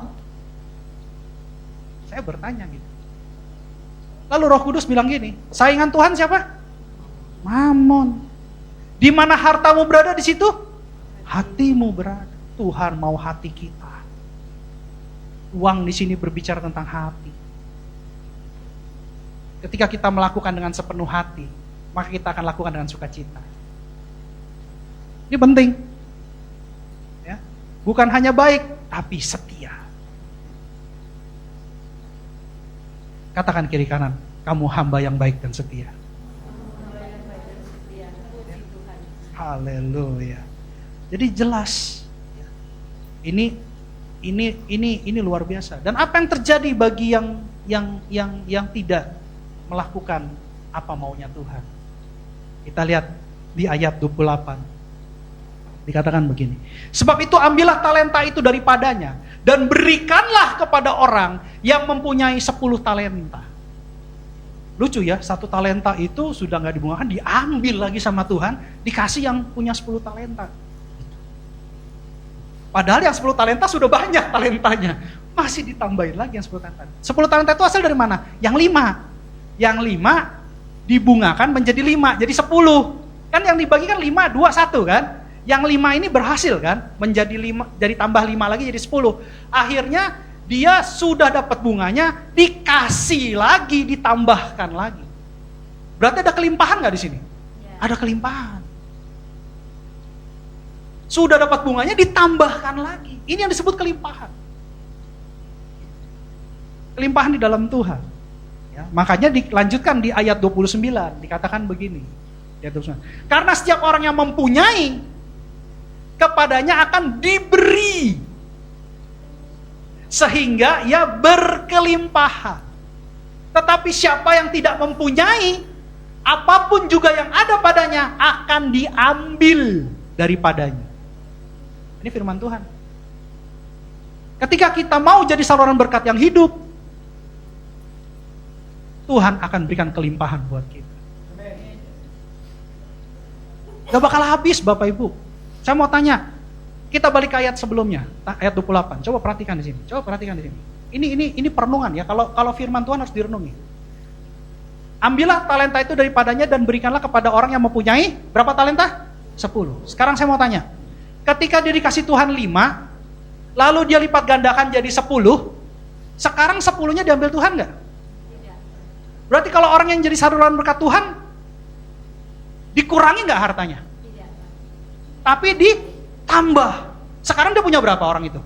Saya bertanya gitu. Lalu Roh Kudus bilang gini, saingan Tuhan siapa? Mamon. Di mana hartamu berada, di situ hatimu berada. Tuhan mau hati kita. Uang di sini berbicara tentang hati. Ketika kita melakukan dengan sepenuh hati, maka kita akan lakukan dengan sukacita. Ini penting. Ya. Bukan hanya baik, tapi setia. Katakan kiri kanan, kamu hamba yang baik dan setia. Haleluya. Jadi jelas. Ini luar biasa. Dan apa yang terjadi bagi yang tidak melakukan apa maunya Tuhan? Kita lihat di ayat 28. Dikatakan begini, sebab itu ambillah talenta itu daripadanya dan berikanlah kepada orang yang mempunyai 10 talenta. Lucu ya, 1 talenta itu sudah gak dibungakan, diambil lagi sama Tuhan, dikasih yang punya 10 talenta. Padahal yang 10 talenta sudah banyak talentanya, masih ditambahin lagi yang 10 talenta. 10 talenta itu asal dari mana? Yang 5. Yang 5 dibungakan menjadi 5, jadi 10. Kan yang dibagi kan 5, 2, 1 kan? Yang 5 ini berhasil kan, menjadi 5, jadi tambah 5 lagi jadi 10. Akhirnya dia sudah dapat bunganya, dikasih lagi, ditambahkan lagi. Berarti ada kelimpahan nggak di sini? Ya. Ada kelimpahan. Sudah dapat bunganya, ditambahkan lagi. Ini yang disebut kelimpahan. Kelimpahan di dalam Tuhan. Ya, makanya dilanjutkan di ayat 29, dikatakan begini. Ayat 29. Karena setiap orang yang mempunyai, kepadanya akan diberi sehingga ia berkelimpahan. Tetapi siapa yang tidak mempunyai, apapun juga yang ada padanya akan diambil daripadanya. Ini firman Tuhan. Ketika kita mau jadi saluran berkat yang hidup, Tuhan akan berikan kelimpahan buat kita. Gak bakal habis Bapak Ibu. Saya mau tanya, kita balik ke ayat sebelumnya, ayat 28. Coba perhatikan di sini. Ini perenungan ya. Kalau firman Tuhan harus direnungi. Ambillah talenta itu daripadanya dan berikanlah kepada orang yang mempunyai berapa talenta? 10. Sekarang saya mau tanya, ketika dia dikasih Tuhan 5, lalu dia lipat gandakan jadi 10, sekarang 10-nya diambil Tuhan nggak? Berarti kalau orang yang jadi saluran berkat Tuhan, dikurangi nggak hartanya? Tapi ditambah. Sekarang dia punya berapa orang itu?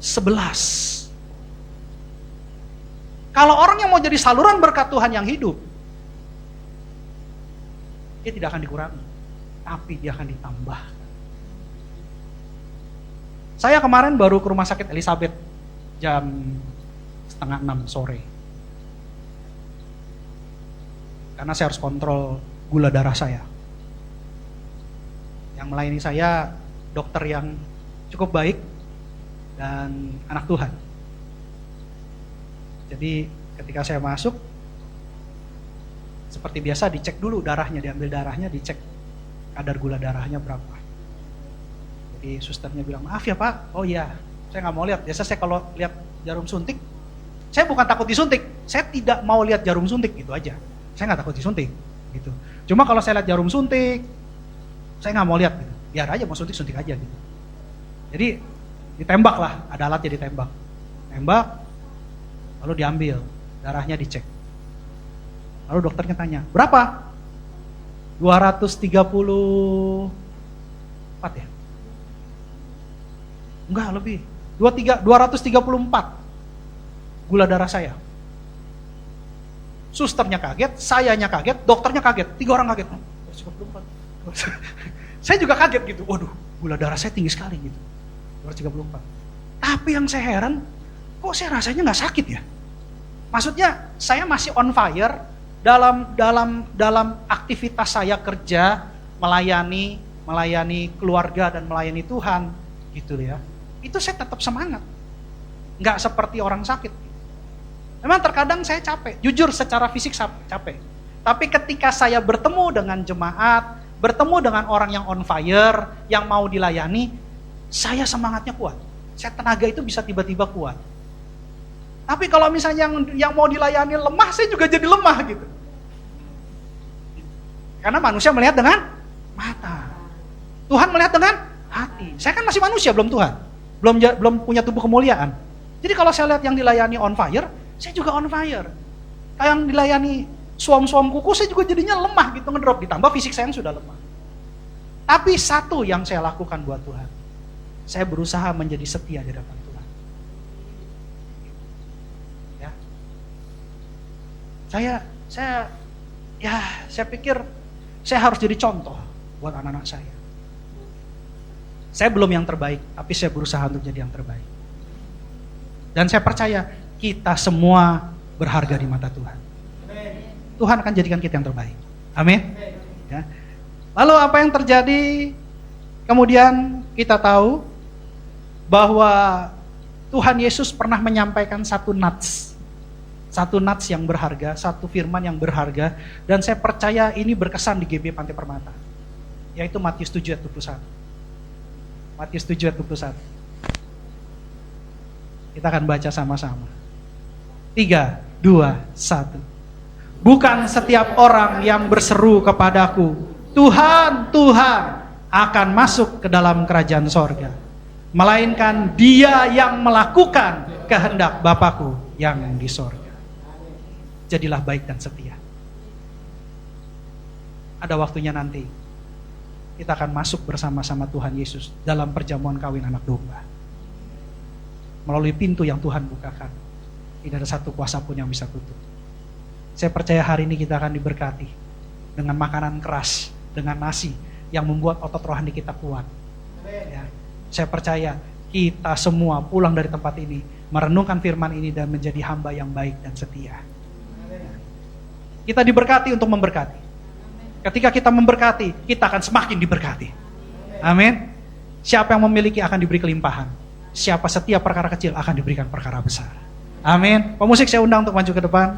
11. Kalau orang yang mau jadi saluran berkat Tuhan yang hidup, dia tidak akan dikurangi, tapi dia akan ditambah. Saya kemarin baru ke rumah sakit Elizabeth jam 5:30 sore. Karena saya harus kontrol gula darah saya. Yang melayani saya dokter yang cukup baik dan anak Tuhan. Jadi ketika saya masuk, seperti biasa dicek dulu darahnya, diambil darahnya, dicek kadar gula darahnya berapa. Jadi susternya bilang, maaf ya Pak, oh iya, saya nggak mau lihat. Biasa saya kalau lihat jarum suntik, saya bukan takut disuntik, saya tidak mau lihat jarum suntik gitu aja. Saya nggak takut disuntik, gitu. Cuma kalau saya lihat jarum suntik, saya nggak mau lihat gitu. Biar aja mau suntik aja gitu. Jadi ditembak lah, ada alatnya ditembak. Tembak, lalu diambil, darahnya dicek. Lalu dokternya tanya, berapa? 234 ya? Enggak, lebih. 234 gula darah saya. Susternya kaget, sayanya kaget, dokternya kaget, 3 orang kaget. 234. Saya juga kaget gitu. Waduh, gula darah saya tinggi sekali gitu. 234. Tapi yang saya heran, kok saya rasanya nggak sakit ya? Maksudnya saya masih on fire dalam aktivitas saya kerja, melayani keluarga dan melayani Tuhan gitu ya. Itu saya tetap semangat. Nggak seperti orang sakit. Memang terkadang saya capek, jujur secara fisik capek. Tapi ketika saya bertemu dengan jemaat, bertemu dengan orang yang on fire, yang mau dilayani, saya semangatnya kuat. Saya tenaga itu bisa tiba-tiba kuat. Tapi kalau misalnya yang mau dilayani lemah, saya juga jadi lemah gitu. Karena manusia melihat dengan mata. Tuhan melihat dengan hati. Saya kan masih manusia, belum Tuhan. Belum punya tubuh kemuliaan. Jadi kalau saya lihat yang dilayani on fire, saya juga on fire. Kayak yang dilayani suam-suam kuku, saya juga jadinya lemah gitu, ngedrop. Ditambah fisik saya yang sudah lemah. Tapi satu yang saya lakukan buat Tuhan, saya berusaha menjadi setia di hadapan Tuhan. Ya. Saya pikir saya harus jadi contoh buat anak-anak saya. Saya belum yang terbaik, tapi saya berusaha untuk jadi yang terbaik. Dan saya percaya kita semua berharga di mata Tuhan. Tuhan akan jadikan kita yang terbaik. Amin. Ya. Lalu apa yang terjadi? Kemudian kita tahu bahwa Tuhan Yesus pernah menyampaikan satu nats yang berharga, satu firman yang berharga, dan saya percaya ini berkesan di GB Pantai Permata, yaitu Matius 7 ayat 21. Matius 7 ayat 21. Kita akan baca sama-sama. 3, 2, 1. Bukan setiap orang yang berseru kepadaku, Tuhan, Tuhan, akan masuk ke dalam kerajaan sorga, melainkan dia yang melakukan kehendak Bapakku yang di sorga. Jadilah baik dan setia. Ada waktunya nanti kita akan masuk bersama-sama Tuhan Yesus dalam perjamuan kawin anak domba. Melalui pintu yang Tuhan bukakan, tidak ada satu kuasa pun yang bisa tutup. Saya percaya hari ini kita akan diberkati dengan makanan keras, dengan nasi yang membuat otot rohani kita kuat. Ya. Saya percaya kita semua pulang dari tempat ini merenungkan firman ini dan menjadi hamba yang baik dan setia. Kita diberkati untuk memberkati. Ketika kita memberkati, kita akan semakin diberkati. Amin. Siapa yang memiliki akan diberi kelimpahan. siapa setiap perkara kecil akan diberikan perkara besar. Amin. Pemusik saya undang untuk maju ke depan.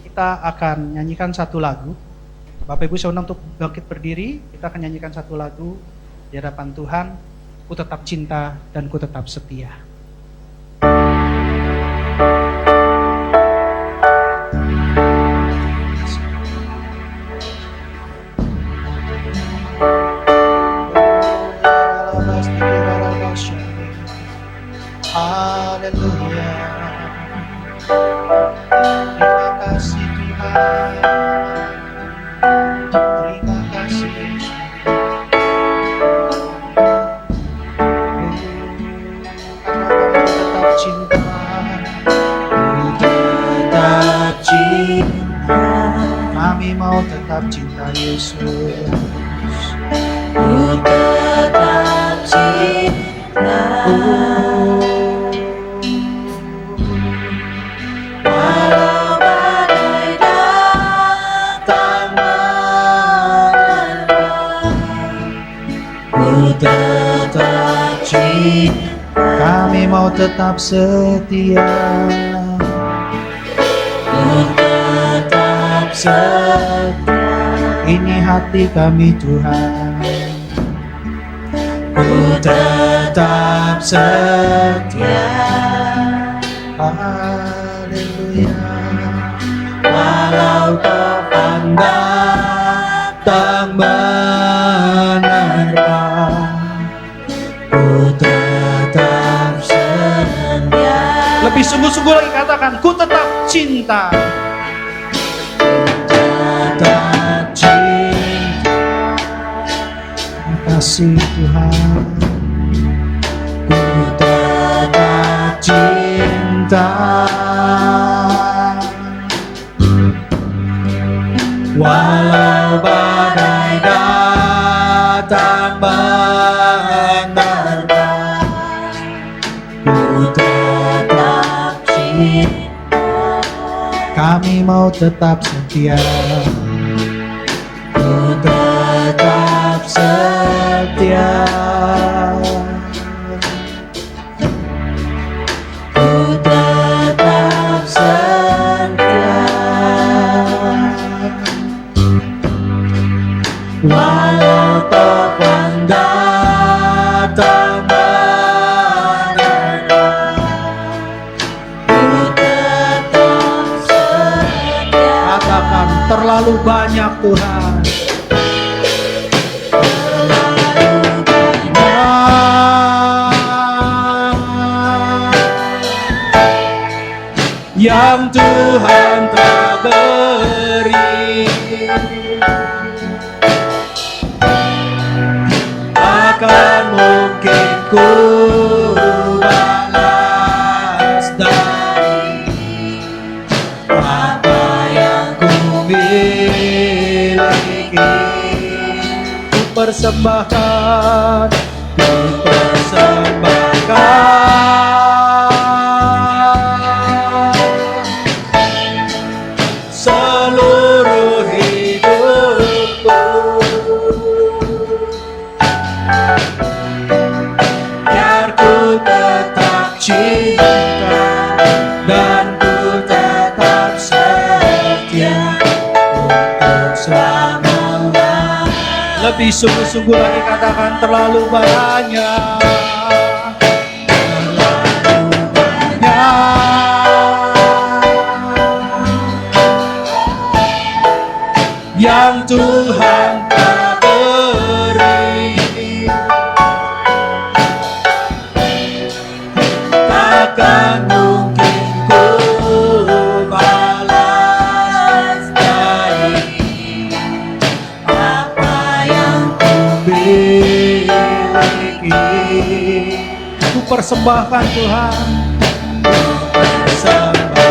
Kita akan nyanyikan satu lagu. Bapak Ibu saya undang untuk bangkit berdiri. Kita akan nyanyikan satu lagu di hadapan Tuhan. Ku tetap cinta dan ku tetap setia. Haleluya. Terima kasih Tuhan. Terima kasih. Tetap cinta. Tetap cinta. Kami mau tetap cinta Yesus. Tetap cinta. Walau badai datang menerpa, ku tetap cinta. Kami mau tetap setia. Ku tetap setia. Ini hati kami Tuhan. Ku tetap setia. Haleluya. Walau topan datang menerpa, ku tetap setia. Lebih sungguh-sungguh lagi katakan, ku tetap cinta. Tetap cinta. Terima kasih Tuhan. Ku tetap cinta. Walau badai datang menerpa, ku tetap cinta. Kami mau tetap setia. Ku tetap setia. Ku tetap setia. Walau topan datang menerpa, ku tetap setia. Katakan, terlalu banyak Tuhan. Yang Tuhan telah beri, akan mungkin ku balas dari apa yang ku miliki. Ku persembahkan, ku persembahkan seluruh hidupku. Biar ku tetap cinta dan ku tetap setia untuk selamanya. Lebih sungguh-sungguh lagi katakan, terlalu banyak. Terlalu banyak yang Tuhan telah beri, takkan mungkin ku balas dari apa yang ku miliki. Ku persembahkan Tuhan, ku persembahkan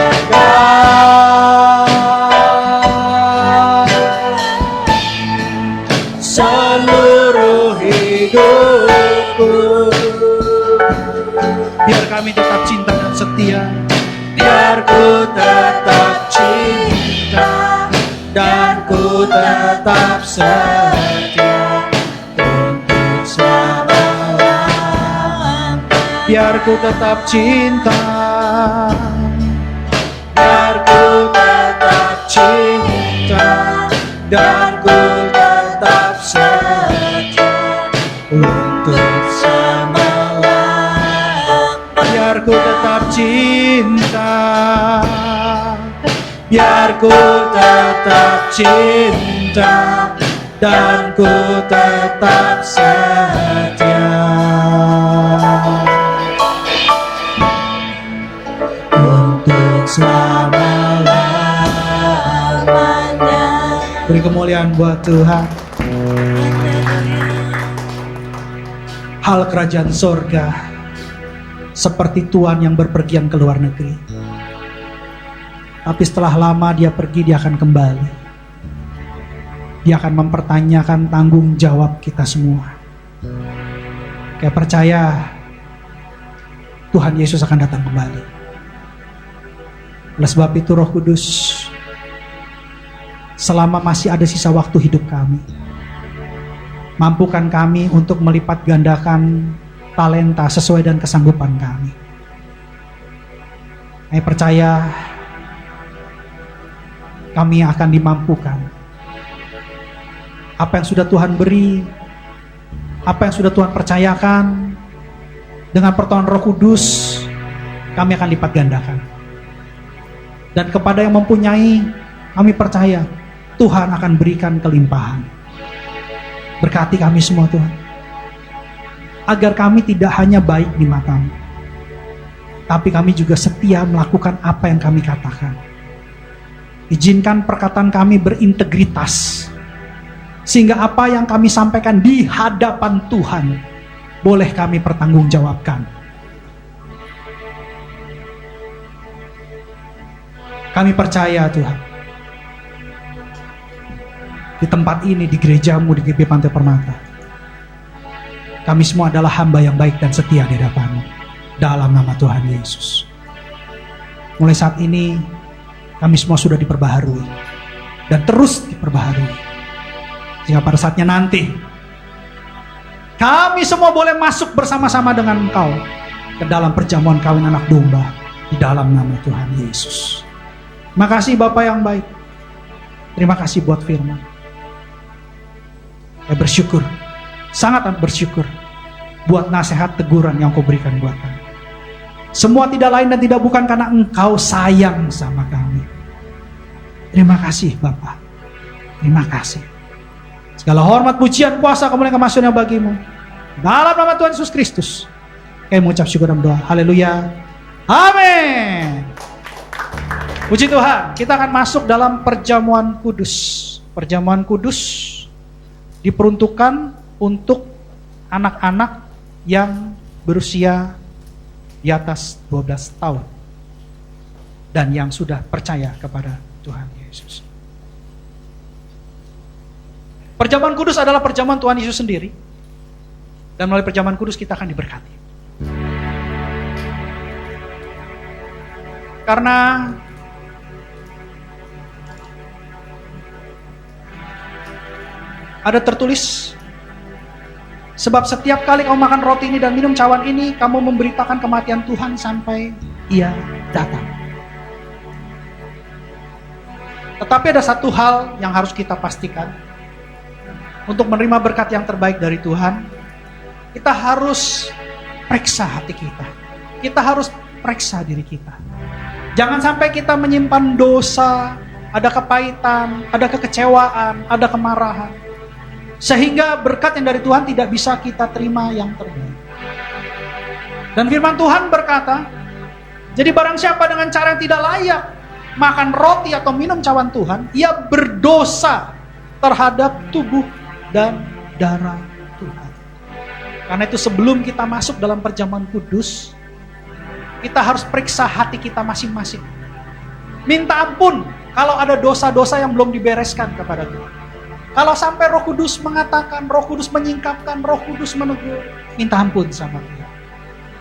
hidupku. Biar kami tetap cinta dan setia, biar ku tetap cinta dan ku tetap setia untuk selama-lamanya. Biar ku tetap cinta, biar ku tetap cinta dan ku tetap setia untuk selama-lamanya. Biar ku tetap cinta, biar ku tetap cinta dan ku tetap setia untuk selama-lamanya. Beri kemuliaan buat Tuhan. Hal kerajaan sorga seperti tuan yang berpergian ke luar negeri. Tapi setelah lama dia pergi, dia akan kembali. Dia akan mempertanyakan tanggung jawab kita semua. Kayak percaya Tuhan Yesus akan datang kembali. Oleh sebab itu Roh Kudus, selama masih ada sisa waktu hidup kami, mampukan kami untuk melipat gandakan talenta sesuai dengan kesanggupan kami. Saya percaya kami akan dimampukan. Apa yang sudah Tuhan beri, apa yang sudah Tuhan percayakan, dengan pertolongan Roh Kudus, kami akan lipat gandakan. Dan kepada yang mempunyai, kami percaya Tuhan akan berikan kelimpahan. Berkati kami semua Tuhan, agar kami tidak hanya baik di mata-Mu, tapi kami juga setia melakukan apa yang kami katakan. Izinkan perkataan kami berintegritas, sehingga apa yang kami sampaikan di hadapan Tuhan boleh kami pertanggungjawabkan. Kami percaya Tuhan, di tempat ini, di gereja-Mu, di GP Pantai Permata, kami semua adalah hamba yang baik dan setia di hadapan-Mu, dalam nama Tuhan Yesus. Mulai saat ini kami semua sudah diperbaharui dan terus diperbaharui, sehingga pada saatnya nanti kami semua boleh masuk bersama-sama dengan Engkau ke dalam perjamuan kawin anak domba, di dalam nama Tuhan Yesus. Terima kasih Bapa yang baik, terima kasih buat firman. Saya bersyukur, sangat bersyukur buat nasihat teguran yang Kau berikan buat kami. Semua tidak lain dan tidak bukan karena Engkau sayang sama kami. Terima kasih Bapa, terima kasih. Segala hormat, pujian, kuasa, kemuliaan, kemasyuran bagi-Mu. Dalam nama Tuhan Yesus Kristus, kami mengucap syukur dan doa. Haleluya. Amin. Puji Tuhan, kita akan masuk dalam perjamuan kudus. Perjamuan kudus diperuntukkan untuk anak-anak yang berusia di atas 12 tahun dan yang sudah percaya kepada Tuhan Yesus. Perjamuan kudus adalah perjamuan Tuhan Yesus sendiri, dan melalui perjamuan kudus kita akan diberkati. Karena ada tertulis, sebab setiap kali kamu makan roti ini dan minum cawan ini, kamu memberitakan kematian Tuhan sampai Ia datang. Tetapi ada satu hal yang harus kita pastikan. Untuk menerima berkat yang terbaik dari Tuhan, kita harus periksa hati kita. Kita harus periksa diri kita. Jangan sampai kita menyimpan dosa, ada kepahitan, ada kekecewaan, ada kemarahan, sehingga berkat yang dari Tuhan tidak bisa kita terima yang terbaik. Dan firman Tuhan berkata, jadi barang siapa dengan cara yang tidak layak makan roti atau minum cawan Tuhan, ia berdosa terhadap tubuh dan darah Tuhan. Karena itu sebelum kita masuk dalam perjamuan kudus, kita harus periksa hati kita masing-masing. Minta ampun kalau ada dosa-dosa yang belum dibereskan kepada Tuhan. Kalau sampai Roh Kudus mengatakan, Roh Kudus menyingkapkan, Roh Kudus menegur, minta ampun sama dia.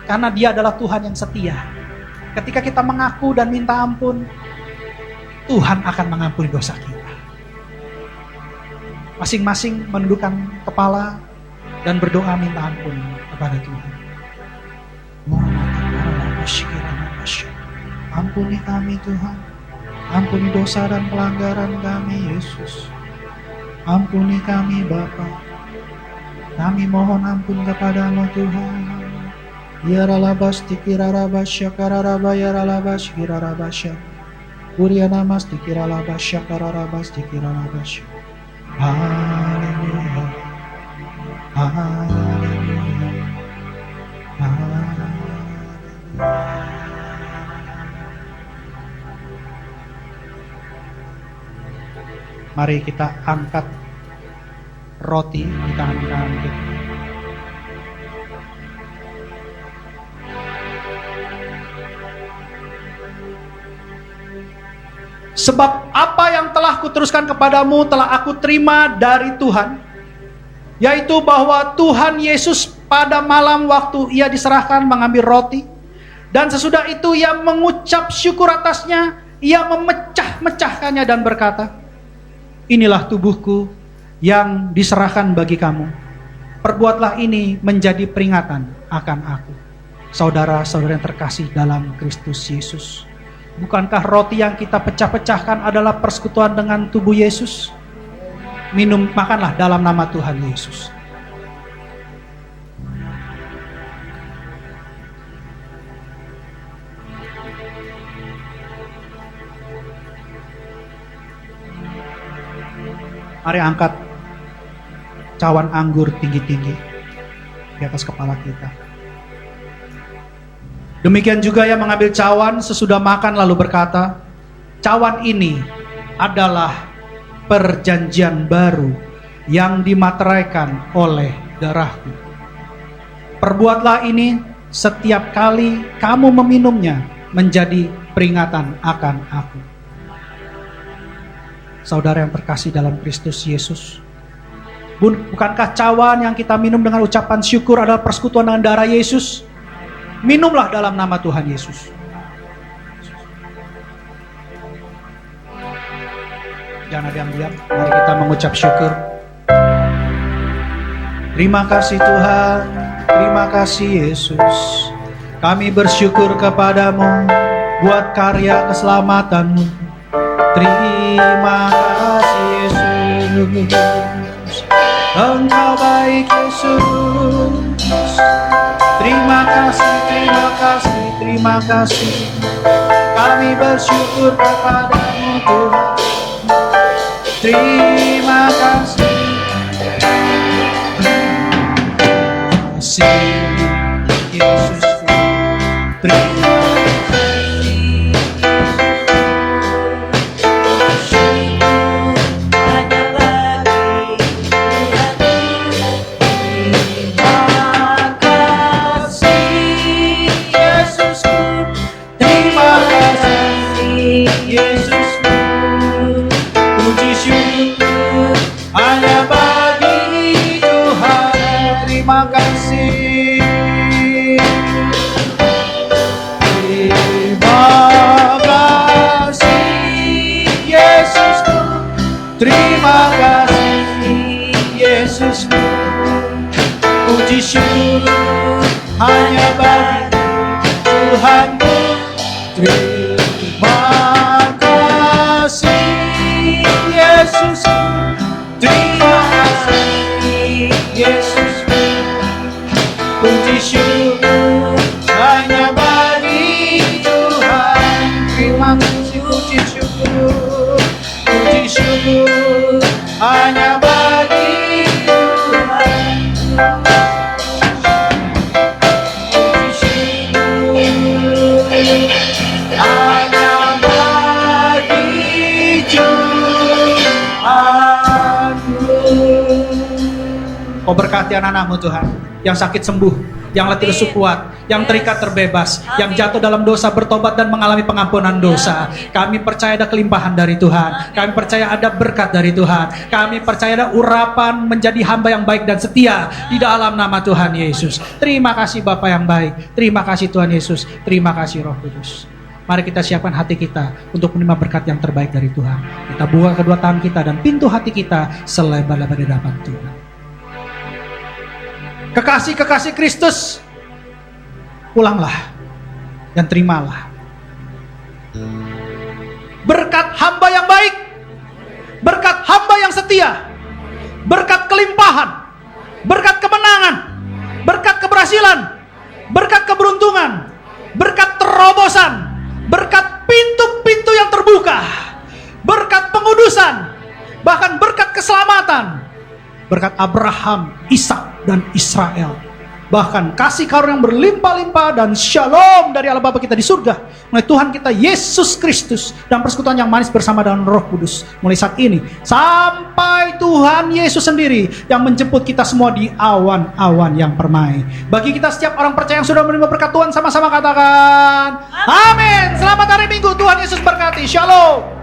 Karena dia adalah Tuhan yang setia. Ketika kita mengaku dan minta ampun, Tuhan akan mengampuni dosa kita. Masing-masing menundukkan kepala dan berdoa minta ampun kepada Tuhan. Ampuni kami Tuhan. Ampuni dosa dan pelanggaran kami Yesus. Ampuni kami Bapa. Kami mohon ampun kepadamu Tuhan. Ya ralabas tikirarabasya kararabaya ralabas kirarabasya. Urianamas tikiralabasya kararabas tikiralabasya. Haleluya. Haleluya. Haleluya. Mari kita angkat roti di tangan kita. Sebab apa yang telah kuteruskan kepadamu telah aku terima dari Tuhan, yaitu bahwa Tuhan Yesus pada malam waktu ia diserahkan mengambil roti, dan sesudah itu ia mengucap syukur atasnya, ia memecah-mecahkannya dan berkata, inilah tubuhku yang diserahkan bagi kamu. Perbuatlah ini menjadi peringatan akan aku. Saudara-saudara yang terkasih dalam Kristus Yesus, bukankah roti yang kita pecah-pecahkan adalah persekutuan dengan tubuh Yesus? Makanlah dalam nama Tuhan Yesus. Mari angkat cawan anggur tinggi-tinggi di atas kepala kita. Demikian juga ia mengambil cawan sesudah makan lalu berkata, cawan ini adalah perjanjian baru yang dimateraikan oleh darahku. Perbuatlah ini setiap kali kamu meminumnya menjadi peringatan akan aku. Saudara yang terkasih dalam Kristus Yesus, bukankah cawan yang kita minum dengan ucapan syukur adalah persekutuan dengan darah Yesus? Minumlah dalam nama Tuhan Yesus. Jangan diam-diam, mari kita mengucap syukur. Terima kasih Tuhan, terima kasih Yesus. Kami bersyukur kepadamu buat karya keselamatanmu. Terima kasih Yesus, Engkau baik Yesus. Terima kasih, terima kasih, terima kasih. Kami bersyukur kepadamu Tuhan. Terima kasih. Kasih Yesusku. Terima Terima kasih Yesusku, puji syukur hanya bagi Tuhanku. Terima kasih Yesusku, terima kasih Yesusku, puji syukur hanya bagi Tuhan. Terima kasih, puji syukur, puji syukur hanya bagi Tuhan. Puji syukur hanya bagi Tuhan. Kau berkati anak-anakmu Tuhan yang sakit sembuh, yang letih lesu kuat, yang terikat terbebas, yang jatuh dalam dosa bertobat dan mengalami pengampunan dosa. Kami percaya ada kelimpahan dari Tuhan. Kami percaya ada berkat dari Tuhan. Kami percaya ada urapan menjadi hamba yang baik dan setia di dalam nama Tuhan Yesus. Terima kasih Bapa yang baik. Terima kasih Tuhan Yesus. Terima kasih Roh Kudus. Mari kita siapkan hati kita untuk menerima berkat yang terbaik dari Tuhan. Kita buka kedua tangan kita dan pintu hati kita selebar-lebar di hadapan Tuhan. Kekasih-kekasih Kristus, pulanglah dan terimalah berkat hamba yang baik, berkat hamba yang setia, berkat kelimpahan, berkat kemenangan, berkat keberhasilan, berkat keberuntungan, berkat terobosan, berkat pintu-pintu yang terbuka, berkat pengudusan, bahkan berkat keselamatan, berkat Abraham, Ishak, dan Israel, bahkan kasih karunia yang berlimpah-limpah dan shalom dari Allah Bapa kita di surga melalui Tuhan kita Yesus Kristus dan persekutuan yang manis bersama dengan Roh Kudus mulai saat ini sampai Tuhan Yesus sendiri yang menjemput kita semua di awan-awan yang permai. Bagi kita setiap orang percaya yang sudah menerima berkat Tuhan, sama-sama katakan amin. Selamat hari Minggu, Tuhan Yesus berkati. Shalom.